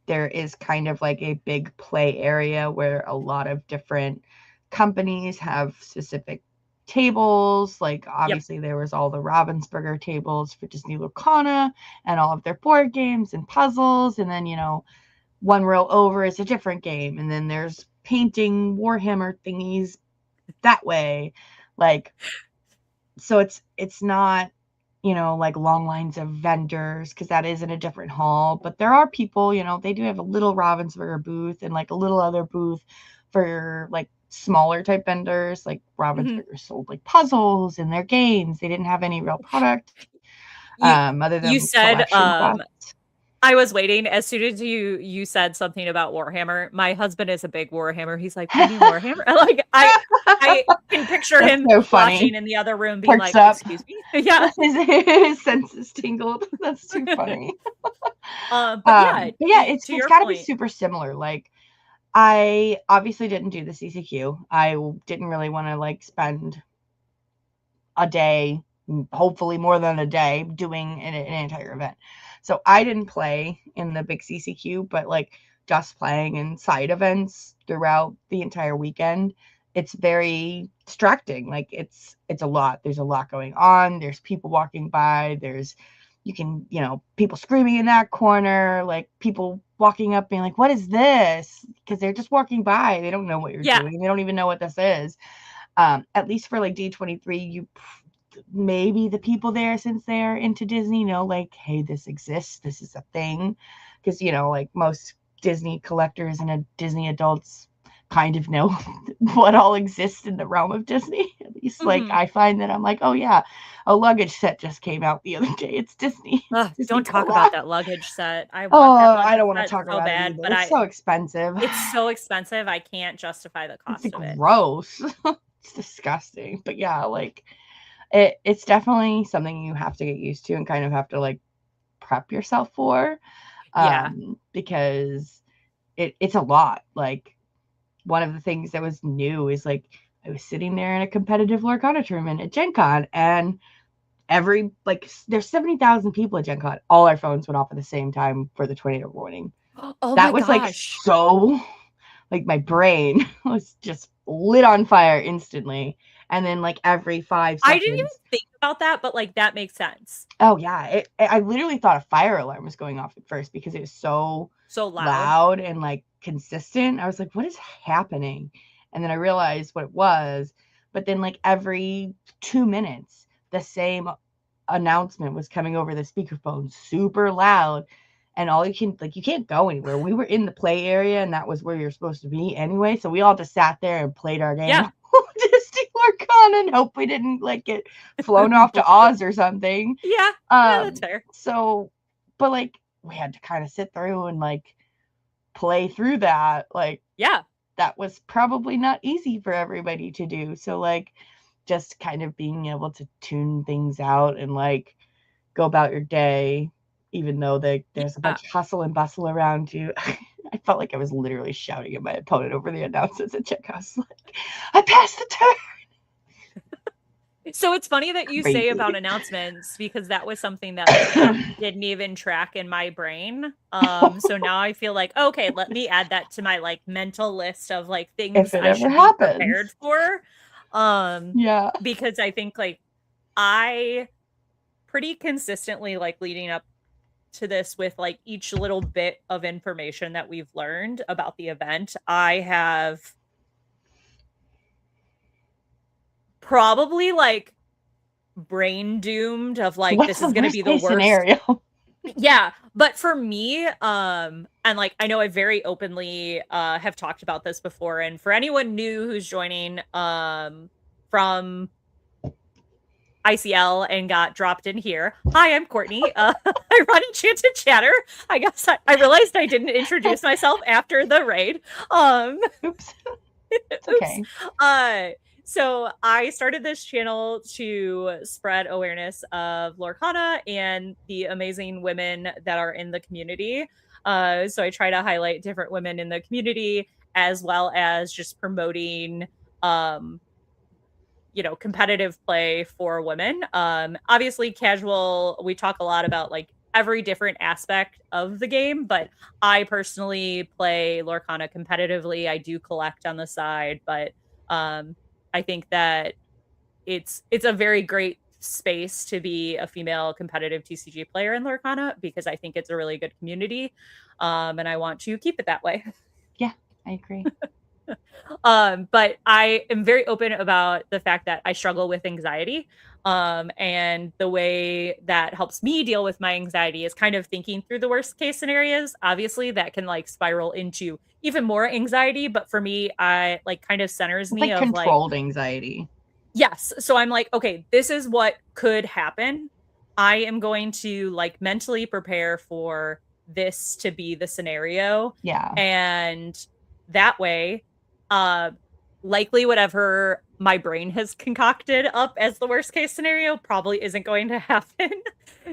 there is kind of like a big play area where a lot of different companies have specific tables. Like Yep. obviously there was all the Ravensburger tables for Disney Lorcana and all of their board games and puzzles, and then one row over is a different game, and then there's painting Warhammer thingies that way. Like, so it's not like long lines of vendors, because that is in a different hall. But there are people, they do have a little Ravensburger booth and like a little other booth for like smaller type vendors. Like Mhm. Ravensburger sold like puzzles and their games. They didn't have any real product You other you than said collection sets. I was waiting as soon as you said something about Warhammer. My husband is a big Warhammer. He's like, "We need Warhammer." Like I can picture That's him so watching funny. in the other room being Perks like, up. "Excuse me?" Yeah. His senses tingled. That's too funny. But yeah, But yeah, it's to it's your got to be point. super similar. Like I obviously didn't do the CCQ. I didn't really want to like spend a day, hopefully more than a day, doing an entire event. So I didn't play in the big CCQ, but like just playing in side events throughout the entire weekend, it's very distracting. Like it's a lot. There's a lot going on. There's people walking by. People screaming in that corner, like people walking up being like, what is this? Because they're just walking by. They don't know what you're Yeah. doing. They don't even know what this is. At least for like D23, maybe the people there, since they're into Disney, know like, hey, this exists, this is a thing. Because like most Disney collectors and Disney adults kind of know what all exists in the realm of Disney. At least like Mhm. I find that I'm like, oh yeah, a luggage set just came out the other day. It's Disney. Ugh, Disney don't talk collab. about that luggage set. I want that Oh, I luggage don't want to set talk so about it bad, either. but It's so expensive. it's so expensive. I can't justify the It's cost of it. gross. It's disgusting. But yeah, like it's definitely something you have to get used to and kind of have to like prep yourself for, Yeah. because it's a lot. Like one of the things that was new is like I was sitting there in a competitive Lorcana tournament at Gen Con, and there's 70,000 people at Gen Con. All our phones went off at the same time for the tornado warning. Oh That my was like gosh. so, like my brain was just lit on fire instantly. And then like every five I didn't even seconds, think about that, but like that makes sense. oh yeah, I literally thought a fire alarm was going off at first because it was so So loud. loud and like consistent. I was like, what is happening? And then I realized what it was. But then like every 2 minutes, the same announcement was coming over the speakerphone super loud. And you can't go anywhere. We were in the play area, and that was where you're supposed to be anyway. So we all just sat there and played our game Yeah. of Disney Lorcana and hope we didn't like get flown off to Oz or something. Yeah. Yeah, that's fair. So, but like we had to kind of sit through and like play through that. Like Yeah. that was probably not easy for everybody to do. So like just kind of being able to tune things out and like go about your day, even though there's a Yeah. bunch of hustle and bustle around you. I felt like I was literally shouting at my opponent over the announcements at Checkhouse. Like, I passed the turn. So it's funny that you say about Crazy. announcements because that was something that like didn't even track in my brain. So now I feel like, okay, let me add that to my like mental list of like If things it I ever should be prepared happens. for. Yeah. Because I think like I pretty consistently like leading up to this with like each little bit of information that we've learned about the event, I have probably like brain doomed of like What's this the is going to worst be the case worst. scenario? Yeah, but for me, and like I know I very openly have talked about this before, and for anyone new who's joining from ICL and got dropped in here. Hi, I'm Courtney. I run Enchanted Chatter. I guess I realized I didn't introduce myself after the raid. Oops. It's Oops. okay. Uh, so I started this channel to spread awareness of Lorcana and the amazing women that are in the community. So I try to highlight different women in the community as well as just promoting um competitive play for women. Obviously casual, we talk a lot about like every different aspect of the game, but I personally play Lorcana competitively. I do collect on the side, but I think that it's a very great space to be a female competitive TCG player in Lorcana because I think it's a really good community. And I want to keep it that way. Yeah, I agree. But I am very open about the fact that I struggle with anxiety. And the way that helps me deal with my anxiety is kind of thinking through the worst case scenarios. Obviously, that can like spiral into even more anxiety. But for me, I like kind of centers It's me like of like, controlled anxiety. yes. So I'm like, okay, this is what could happen. I am going to like mentally prepare for this to be the scenario. Yeah. And that way, uh, likely whatever my brain has concocted up as the worst case scenario probably isn't going to happen.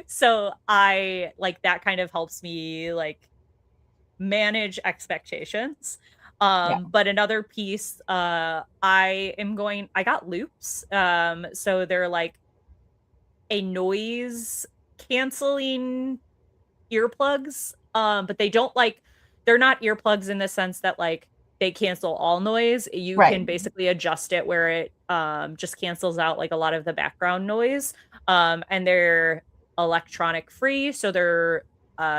So I like that kind of helps me like manage expectations. Yeah. But another piece, I got loops. So they're like a noise canceling earplugs. But they don't like, they're not earplugs in the sense that like they cancel all noise. You Right. can basically adjust it where it just cancels out like a lot of the background noise. And they're electronic free, so they're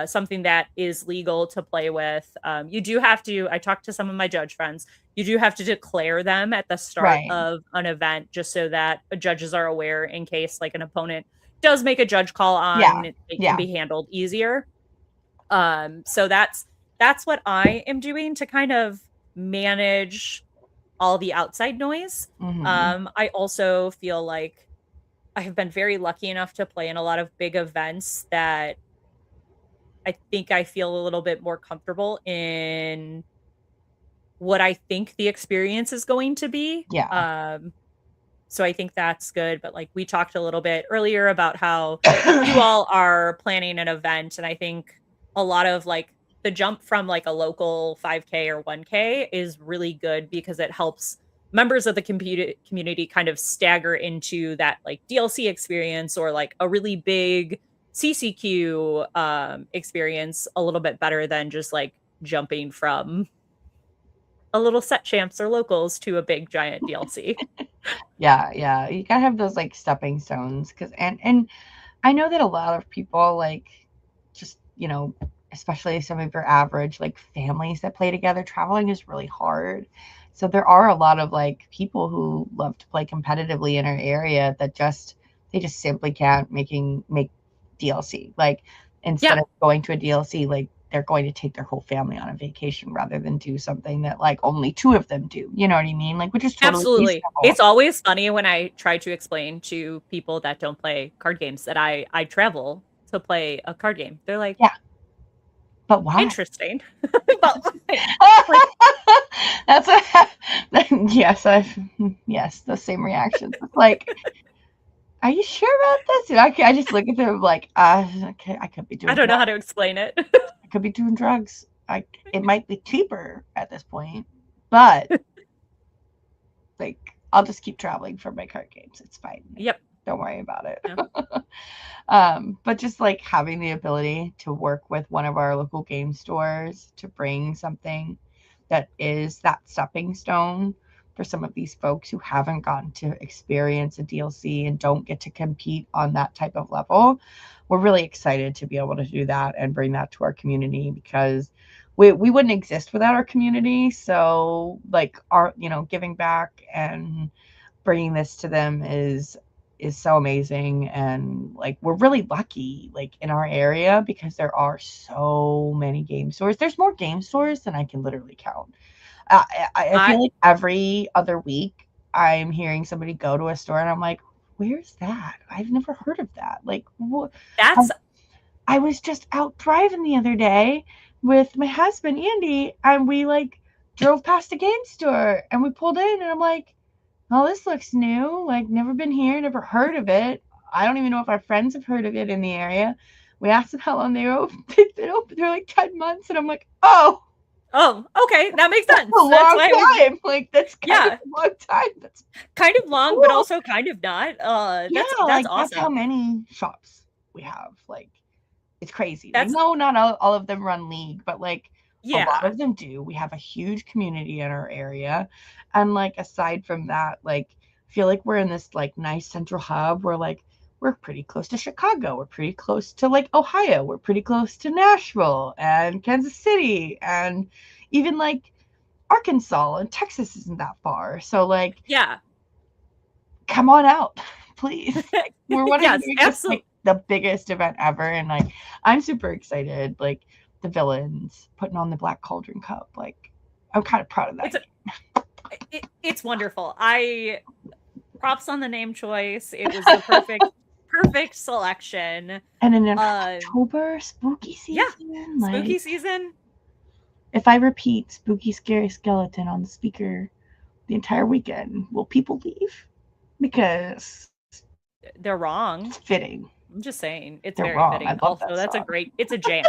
something that is legal to play with. You do have to, I talked to some of my judge friends, you do have to declare them at the start Right. of an event just so that judges are aware in case like an opponent does make a judge call Yeah. on it can Yeah. be handled easier. So that's what I am doing to kind of manage all the outside noise. Hmm. I also feel like I have been very lucky enough to play in a lot of big events that I think I feel a little bit more comfortable in what I think the experience is going to be. Yeah. So I think that's good. But like we talked a little bit earlier about how you all are planning an event, and I think a lot of like the jump from like a local 5K or 1K is really good because it helps members of the community kind of stagger into that like DLC experience or like a really big CCQ experience a little bit better than just like jumping from a little set champs or locals to a big giant DLC. Yeah, yeah. You gotta have those like stepping stones, because and I know that a lot of people like just, especially some of your average like families that play together, traveling is really hard. So there are a lot of like people who love to play competitively in our area that they just simply can't make DLC. Like instead Yeah, of going to a DLC, like they're going to take their whole family on a vacation rather than do something that like only two of them do. You know what I mean? Like, which is totally absolutely. reasonable. It's always funny when I try to explain to people that don't play card games that I travel to play a card game. They're like, Yeah, but why? interesting. But why? Like, That's a yes, yes, the same reactions. It's like, are you sure about this? And I just look at them like, okay, I could be I doing don't know how drugs. to explain it. I could be doing drugs. It might be cheaper at this point, but like, I'll just keep traveling for my card games. It's fine. Yep. Don't worry about it. Yeah. But just like having the ability to work with one of our local game stores to bring something that is that stepping stone for some of these folks who haven't gotten to experience a DLC and don't get to compete on that type of level. We're really excited to be able to do that and bring that to our community, because we wouldn't exist without our community. So like our, giving back and bringing this to them is so amazing. And like, we're really lucky like in our area because there are so many game stores. There's more game stores than I can literally count. I I feel like every other week I'm hearing somebody go to a store and I'm like, where's that? I've never heard of that. Like, that's I was just out driving the other day with my husband Andy, and we like drove past a game store and we pulled in, and I'm like, oh, this looks new. Like, never been here, never heard of it. I don't even know if our friends have heard of it in the area. We asked them how long they were open. They've been open. They're like 10 months. And I'm like, oh, oh, okay, that makes that's sense. a That's long why I was, time. Like, that's kind of yeah, a long time. That's kind of long, but cool. also kind of not. Yeah, That's like, that's how awesome. many shops we have. Like, it's crazy. Like, That's no, not all of them run league, but like a lot yeah. of them do. We have a huge community in our area. And like, aside from that, like, I feel like we're in this like nice central hub where like we're pretty close to Chicago. We're pretty close to like Ohio. We're pretty close to Nashville and Kansas City and even like Arkansas, and Texas isn't that far. So like, Yeah. come on out, please. Like, we're wanting to Yes, make this absolutely. like the biggest event ever, and like, I'm super excited. Like, the villains putting on the Black Cauldron Cup. Like, I'm kind of proud of that. It's it's wonderful. I props on the name choice. It was the perfect selection. And in Uh October, spooky yeah, season. spooky Like, season. if I repeat "spooky, scary skeleton" on the speaker the entire weekend, will people leave? Because They're wrong. it's fitting. I'm just saying, it's They're very wrong. I fitting. love Also, that that's a song. great it's a jam.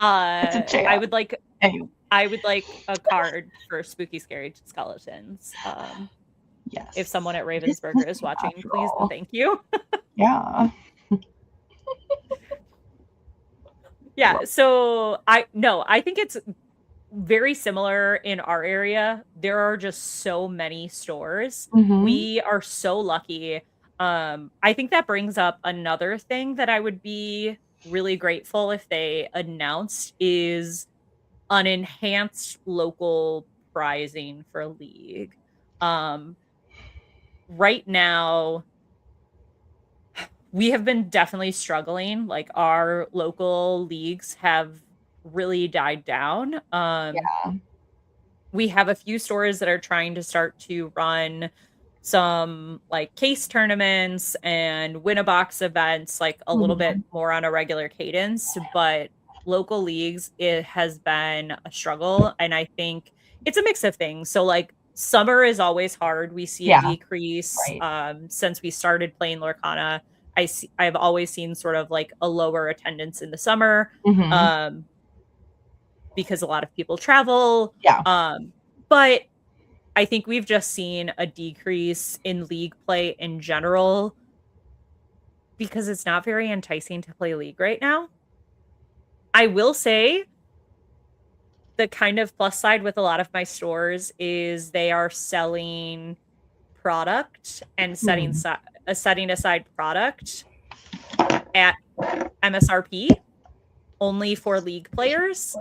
It's a I jam. would like Anyway, I would like a card for spooky scary skeletons. If yes, someone at it is Ravensburger is Disney watching, after please and all. thank you. Yeah. Yeah, so I think it's very similar in our area. There are just so many stores. Mm-hmm. We are so lucky. I think that brings up another thing that I would be really grateful if they announced is an enhanced local pricing for League. Um, right now, we have been definitely struggling. Like our local leagues have really died down. Yeah. We have a few stores that are trying to start to run some like case tournaments and win a box events like a little bit Mm-hmm. more on a regular cadence, but local leagues it has been a struggle, and I think it's a mix of things. So like summer is always hard. We see a Yeah. decrease Right. since we started playing Lorcana. I've always seen sort of like a lower attendance in the summer. Mm-hmm. Um because a lot of people travel. Yeah. But I think we've just seen a decrease in league play in general because it's not very enticing to play league right now. I will say the kind of plus side with a lot of my stores is they are selling product and Mm. setting aside product at MSRP only for league players.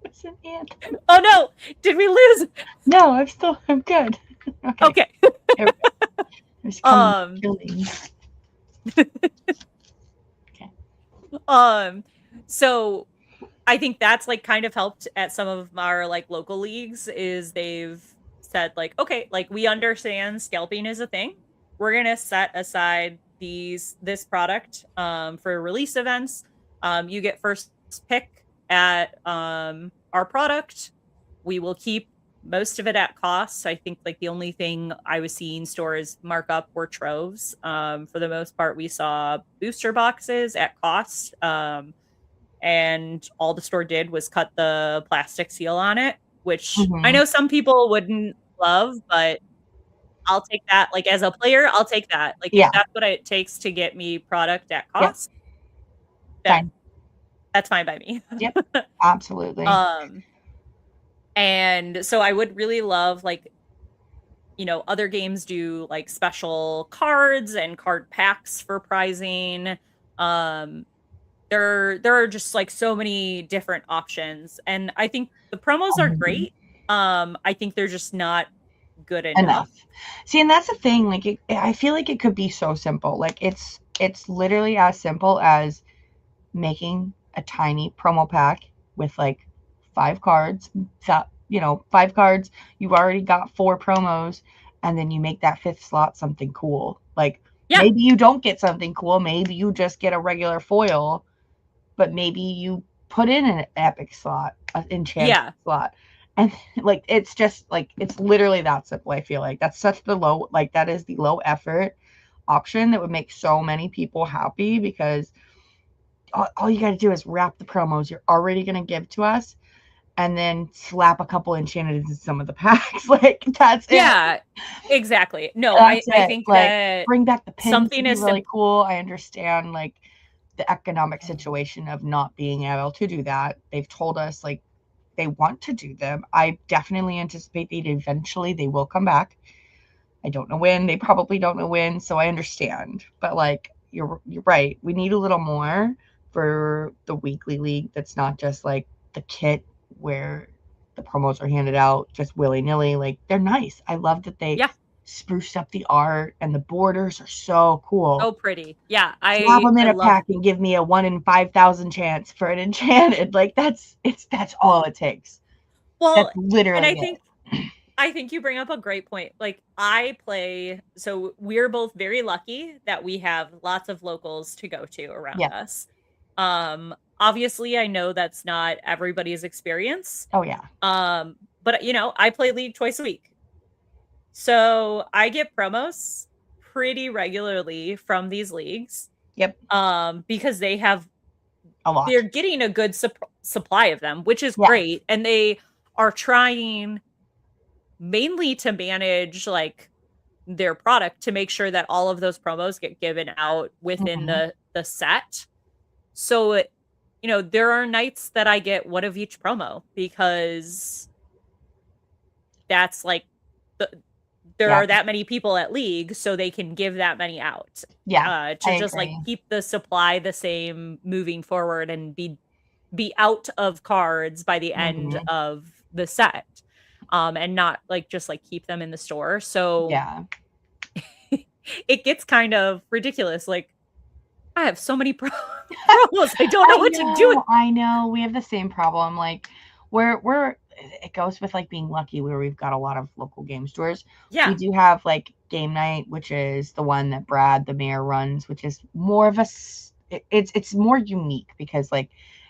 It's an ant. Oh no, did we lose? No, I'm good. Okay. Okay. There we go. Just come um kill me. Okay. so I think that's like kind of helped at some of our like local leagues is they've said like, okay, like we understand scalping is a thing. We're gonna set aside this product for release events. You get first pick at our product. We will keep most of it at cost. I think like the only thing I was seeing stores mark up were troves. For the most part, we saw booster boxes at cost. And all the store did was cut the plastic seal on it, which I Mm-hmm. know some people wouldn't love, but I'll take that. Like as a player, I'll take that. Like if Yeah. that's what it takes to get me product at Yep. cost, then Fine. that's fine by me. Yep. Absolutely. um and so I would really love like other games do like special cards and card packs for prizing. Um there are just like so many different options, and I think the promos are Mhm. great. I think they're just not good enough. See, and that's the thing. Like, I feel like it could be so simple. Like, it's literally as simple as making a tiny promo pack with like 5 cards. That, 5 cards. You've already got 4 promos, and then you make that 5th slot something cool. Like, Yeah. maybe you don't get something cool. Maybe you just get a regular foil, but maybe you put in an epic slot, an enchanted slot. And like, it's just like, it's literally that simple. I feel like that's such the low, like, that is the low effort option that would make so many people happy, because all you got to do is wrap the promos you're already going to give to us, and then slap a couple enchanted into some of the packs. Like, that's it. Yeah, exactly. No, That's I it. think Like, that bring back the pins something would be is really cool. I understand, like, the economic situation of not being able to do that. They've told us, like, they want to do them. I definitely anticipate that eventually they will come back. I don't know when. They probably don't know when, so I understand. But like, you're right. We need a little more for the weekly league. That's not just like the kit where the promos are handed out just willy-nilly. Like, they're nice. I love that they spruced up the art, and the borders are so cool. So pretty. Yeah, Slap them in a love pack and give me a 1 in 5,000 chance for an enchanted. Like, that's all it takes. Well, That's literally and I think you bring up a great point. Like, so we're both very lucky that we have lots of locals to go to around us. Obviously I know that's not everybody's experience. Oh yeah. But I play League twice a week. So I get promos pretty regularly from these leagues. Yep. Because they have a lot. They're getting a good supply of them, which is great, and they are trying mainly to manage like their product to make sure that all of those promos get given out within the set. So there are nights that I get one of each promo, because that's like there are that many people at League, so they can give that many out. To just like keep the supply the same moving forward and be out of cards by the end of the set. And not like just like keep them in the store. So it gets kind of ridiculous. Like, I have so many promos. I don't know what to do. I know. We have the same problem. Like, it goes with like being lucky where we've got a lot of local game stores. Yeah. We do have like Game Night, which is the one that Brad, the mayor, runs, which is more of it's more unique, because like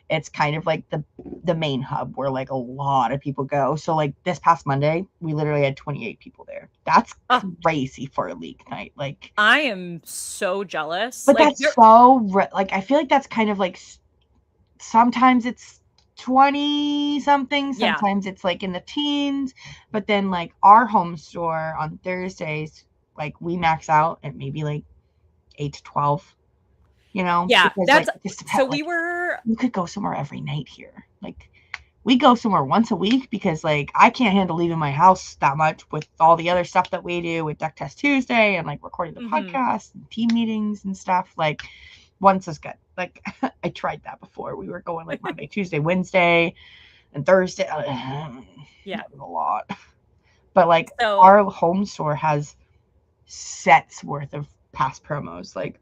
it's kind of like the main hub where like a lot of people go. So like this past Monday, we literally had 28 people there. That's crazy for a league night. Like, I am so jealous. But like, that's so like, I feel like that's kind of like, sometimes it's 20 something, sometimes it's like in the teens, but then like our home store on Thursdays, like we max out at maybe like 8 to 12. Because, that's like, so we were. You could go somewhere every night here. Like, we go somewhere once a week, because like I can't handle leaving my house that much with all the other stuff that we do with Deck Test Tuesday and like recording the podcast and team meetings and stuff. Like, once is good. Like, I tried that before. We were going like Monday, Tuesday, Wednesday, and Thursday. That was a lot. But like, our home store has sets worth of past promos, like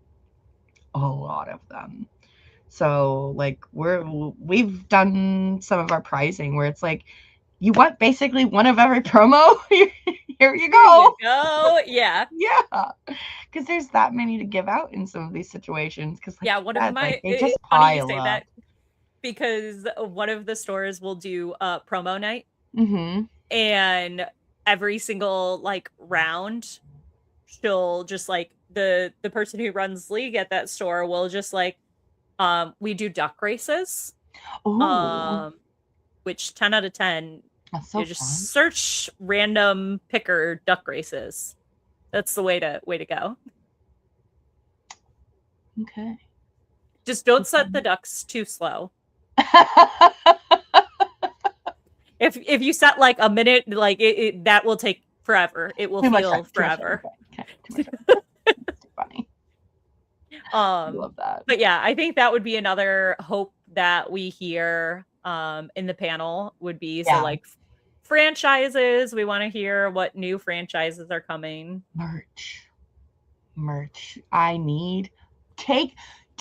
a lot of them. So like, we've done some of our pricing where it's like, you want basically one of every promo. Here you go. Yeah. Because there's that many to give out in some of these situations. Because one of my they just pile up. That, because one of the stores will do a promo night, and every single like round, she'll just like the person who runs League at that store will just like, we do duck races. Which 10 out of 10. That's so you just search random picker duck races. That's the way to go. Okay. Just don't set the ducks too slow. If you set like a minute, like that will take forever. It will feel forever. Okay. Funny. I love that. But yeah, I think that would be another hope that we hear in the panel would be so like franchises. We want to hear what new franchises are coming. Merch. I need take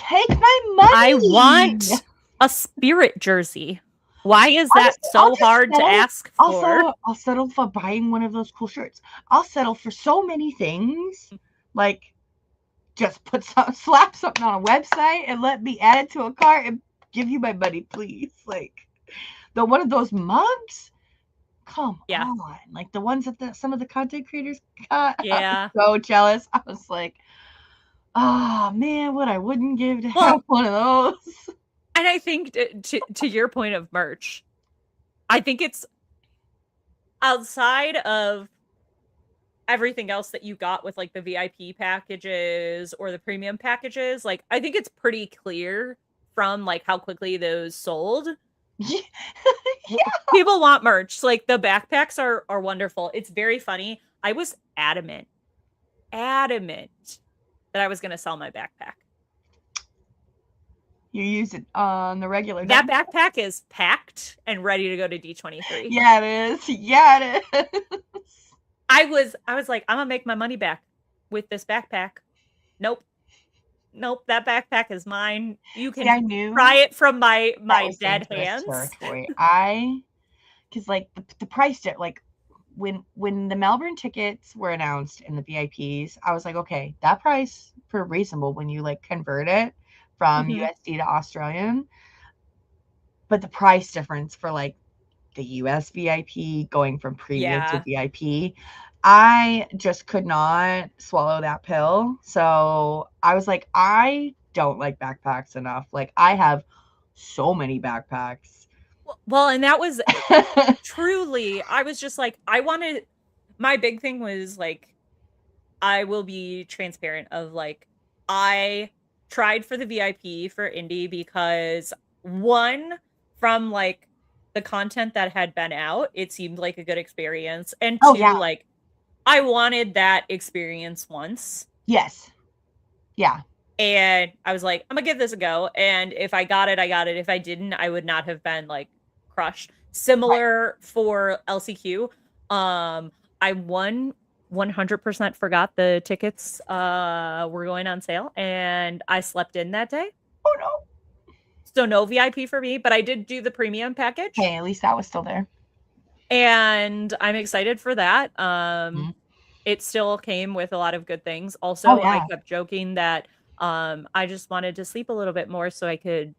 my money. I want a Spirit jersey. Why is that Honestly, so hard to ask for? I'll settle for buying one of those cool shirts. I'll settle for so many things. Like, just slap something on a website and let me add it to a cart and give you my money, please. Like, one of those mugs. Come on. Like the ones that some of the content creators got. Yeah. I was so jealous. I was like, oh man, what I wouldn't give to have one of those. And I think to your point of merch, I think it's outside of everything else that you got with like the VIP packages or the premium packages, like I think it's pretty clear from like how quickly those sold. Yeah. People want merch. Like the backpacks are wonderful. It's very funny. I was adamant that I was going to sell my backpack. You use it on the regular. That backpack is packed and ready to go to D23. Yeah, it is. Yeah, it is. I was like, I'm gonna make my money back with this backpack. Nope, that backpack is mine. You can pry it from my dead hands. Because like the price, like when the Melbourne tickets were announced in the VIPs, I was like, okay, that price for reasonable when you like convert it from USD to Australian. But the price difference for like the US VIP going from premium to VIP, I just could not swallow that pill. So I was like, I don't like backpacks enough. Like I have so many backpacks. Well, and that was truly, I was just like, my big thing was like, I will be transparent of like, I tried for the VIP for indie because one, from like the content that had been out, it seemed like a good experience. And two, like I wanted that experience once. Yes. Yeah. And I was like, I'm gonna give this a go. And if I got it, I got it. If I didn't, I would not have been like crushed. Similar for LCQ. I 100% forgot the tickets were going on sale, and I slept in that day. Oh no. So no VIP for me, but I did do the premium package. Hey, at least that was still there. And I'm excited for that. It still came with a lot of good things. Also, I kept joking that I just wanted to sleep a little bit more so I could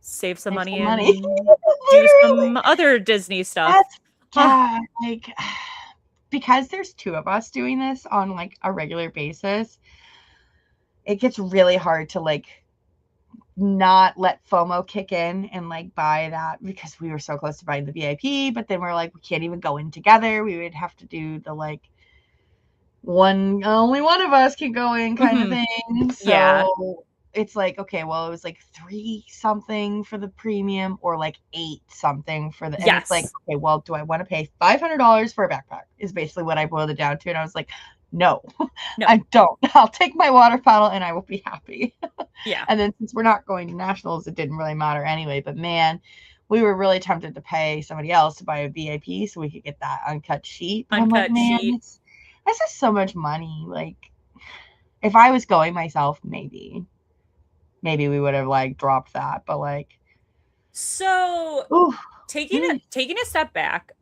save some money and do some other Disney stuff. Like because there's two of us doing this on like a regular basis, it gets really hard to like not let FOMO kick in and like buy that, because we were so close to buying the VIP, but then we're like, we can't even go in together. We would have to do the like only one of us can go in kind of thing. So it's like, okay, well, it was like 3 something for the premium or like 8 something for the, and it's like, okay, well, do I want to pay $500 for a backpack is basically what I boiled it down to. And I was like, no, I don't. I'll take my water bottle and I will be happy. And then since we're not going to nationals, it didn't really matter anyway. But man, we were really tempted to pay somebody else to buy a VIP so we could get that uncut sheet. Uncut sheet. That's just so much money. Like, if I was going myself, maybe we would have like dropped that. But like, so taking a step back,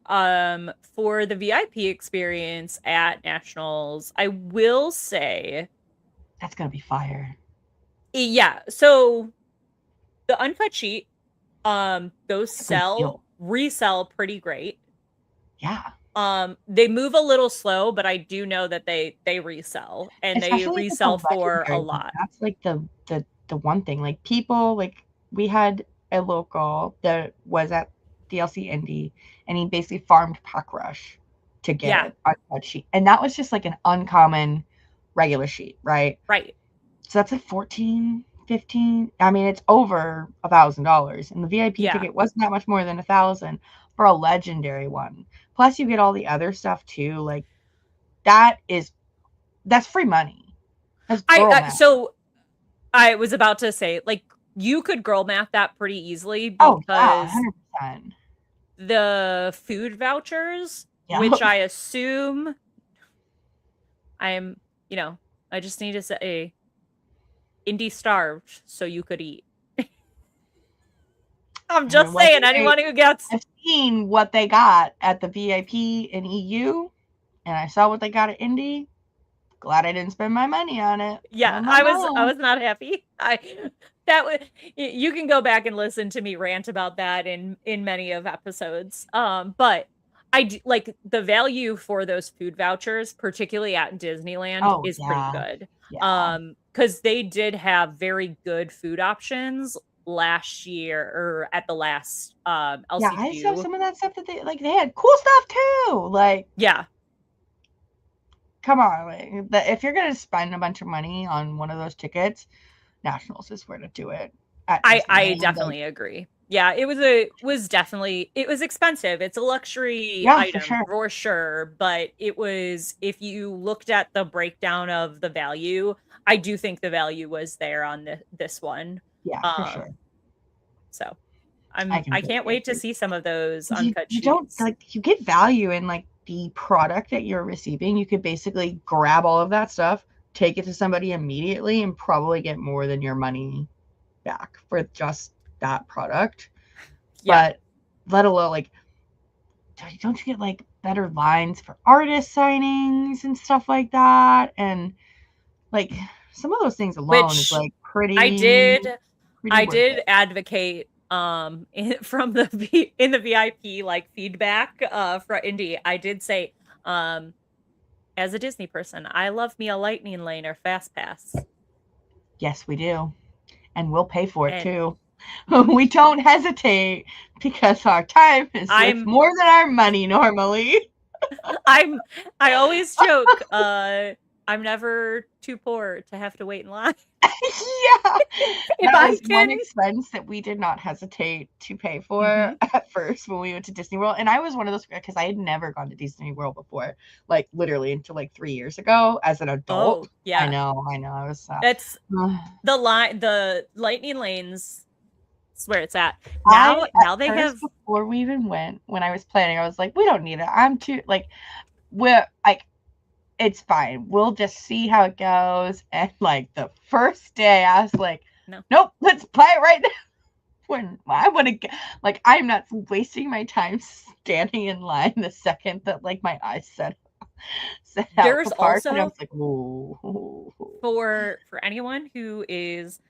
for the VIP experience at nationals, I will say that's gonna be fire. Yeah. So the uncut sheet, those resell pretty great. Yeah. They move a little slow, but I do know that they resell, and they resell for a lot. That's like the one thing. Like people, like we had a local that was at DLC Indie, and he basically farmed Pack Rush to get an uncut sheet, and that was just like an uncommon regular sheet, right? Right. So that's like 14, 15. I mean, it's over $1,000, and the VIP ticket wasn't that much more than $1,000 for a legendary one. Plus, you get all the other stuff too. Like that's free money. That's so I was about to say, like, you could girl math that pretty easily because 100%. the food vouchers, Yeah. which I assume I'm, I just need to say indie starved so you could eat. I'm And it just saying, wasn't great. anyone who gets. I've seen what they got at the VIP in EU, and I saw what they got at Indie. Glad I didn't spend my money on it. Yeah, I was not happy. You can go back and listen to me rant about that in many of episodes. But like the value for those food vouchers, particularly at Disneyland, Oh is pretty yeah, good. yeah, Because they did have very good food options last year or at the last yeah. I saw LCQ. some of that stuff that they had cool stuff too. Like, Yeah, come on, like, if you're gonna spend a bunch of money on one of those tickets, Nationals is where to do it at I Disneyland. definitely agree. Yeah, it was expensive. It's a luxury Yeah, for item sure. for sure, but it was, if you looked at the breakdown of the value, I do think the value was there on this one. Yeah, for sure. So I I can't completely wait to agree. see some of those You uncut you don't sheets. like you get value in like the product that you're receiving. You could basically grab all of that stuff, take it to somebody immediately, and probably get more than your money back for just that product. Yeah. But let alone like, don't you get like better lines for artist signings and stuff like that? And like some of those things alone is Which like I did pretty I worth did it. advocate from in the VIP like feedback for Indy. I did say as a Disney person, I love me a lightning lane or fast pass. Yes, we do. And we'll pay for it And too. We don't hesitate because our time is worth I'm more than our money normally. I'm I always joke I'm never too poor to have to wait in line. Yeah. If That I was one can. expense that we did not hesitate to pay for Mhm. at first when we went to Disney World. And I was one of those because I had never gone to Disney World before, like literally until like 3 years ago as an adult. Oh, yeah. I know. I was That's the lightning lanes. That's where it's at. I at Now they first have. before we even went, when I was planning, I was like, we don't need it. I'm too like we're like it's fine. We'll just see how it goes. And like the first day, I was like, No. nope, let's play it right now. When I want to get, like, I'm not wasting my time standing in line the second that like my eyes set out the There's park, and I also, was like, ooh. for anyone who is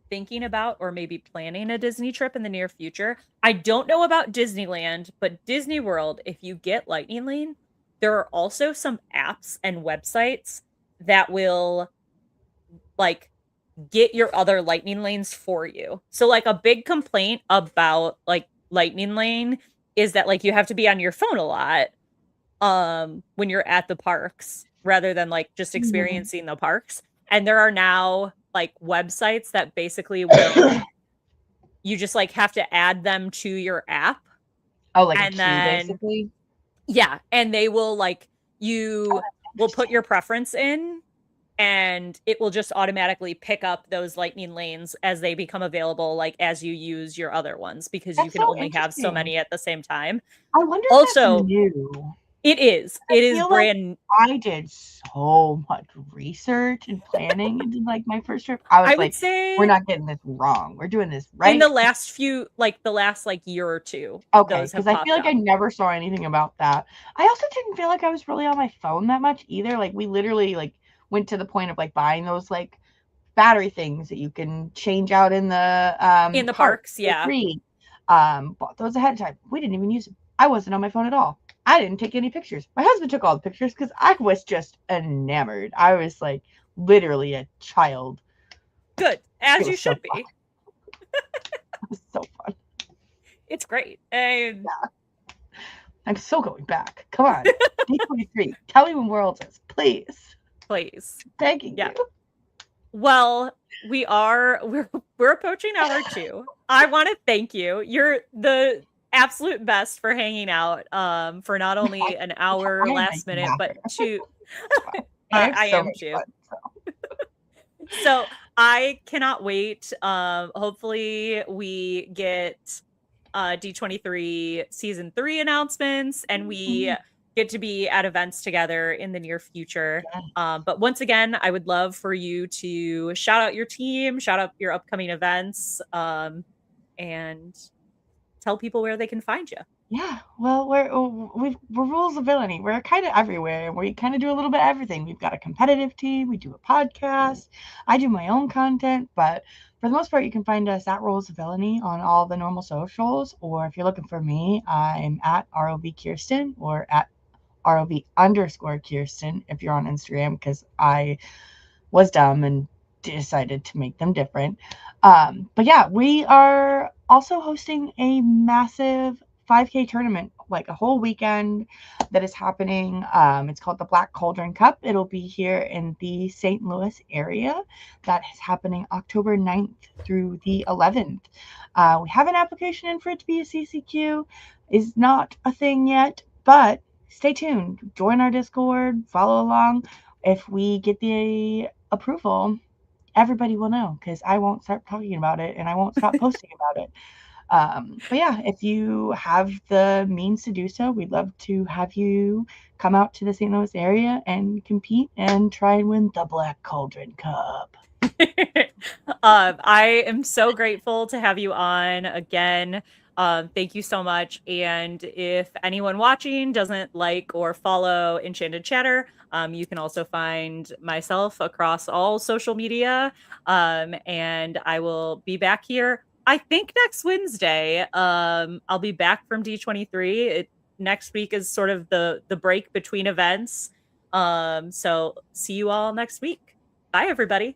thinking about or maybe planning a Disney trip in the near future. I don't know about Disneyland, but Disney World, if you get Lightning Lane, there are also some apps and websites that will like get your other Lightning Lanes for you. So like a big complaint about like Lightning Lane is that like you have to be on your phone a lot when you're at the parks rather than like just Mhm. experiencing the parks. And there are now like websites that basically will, you just like have to add them to your app, Oh, like a and queue, then basically. yeah, and they will like, you will put Interesting. your preference in and it will just automatically pick up those lightning lanes as they become available, like as you use your other ones, because you That's can so only have so interesting. many at the same time. I wonder if that's Also, new. I it is feel like brand. I did so much research and planning into like my first trip. I I was would like, we're say not getting this wrong. We're doing this in the right. last few, like the last like year or two, Okay, those because have I feel popped like I up. never saw anything about that. I also didn't feel like I was really on my phone that much either. Like we literally like went to the point of like buying those like battery things that you can change out in the In the park parks, for yeah. free. Bought those ahead of time. We didn't even use them. I wasn't on my phone at all. I didn't take any pictures. My husband took all the pictures because I was just enamored. I was like literally a child. Good, It as you was so should fun. be. It was so fun. It's great. And Yeah. I'm so going back. Come on. Day 23. Tell me when Worlds is, please. please. Begging Yeah. you. Well, we're approaching hour 2. I want to thank you. You're the absolute best for hanging out for not only an hour I am like last minute, but laughing. two. It's fun. I have I so am much too. fun. So. So I cannot wait. Hopefully we get D23 season 3 announcements, and we get to be at events together in the near future. But once again, I would love for you to shout out your team, shout out your upcoming events, and tell people where they can find you. Yeah, well, we're Rules of Villainy. We're kind of everywhere. We kind of do a little bit of everything. We've got a competitive team. We do a podcast. I do my own content, but for the most part, you can find us at Rules of Villainy on all the normal socials. Or if you're looking for me, I'm at ROV Kirsten or at ROV_Kirsten if you're on Instagram, because I was dumb and decided to make them different. But yeah, we are also hosting a massive 5K tournament, like a whole weekend that is happening. It's called the Black Cauldron Cup. It'll be here in the St. Louis area. That is happening October 9th through the 11th. We have an application in for it to be a CCQ. Is not a thing yet, but stay tuned. Join our Discord, follow along. If we get the approval, everybody will know, because I won't start talking about it and I won't stop posting about it. But yeah, if you have the means to do so, we'd love to have you come out to the St. Louis area and compete and try and win the Black Cauldron Cup. I am so grateful to have you on again. Thank you so much. And if anyone watching doesn't like or follow Enchanted Chatter, you can also find myself across all social media. And I will be back here, I think, next Wednesday. I'll be back from D23. Next week is sort of the break between events. So see you all next week. Bye, everybody.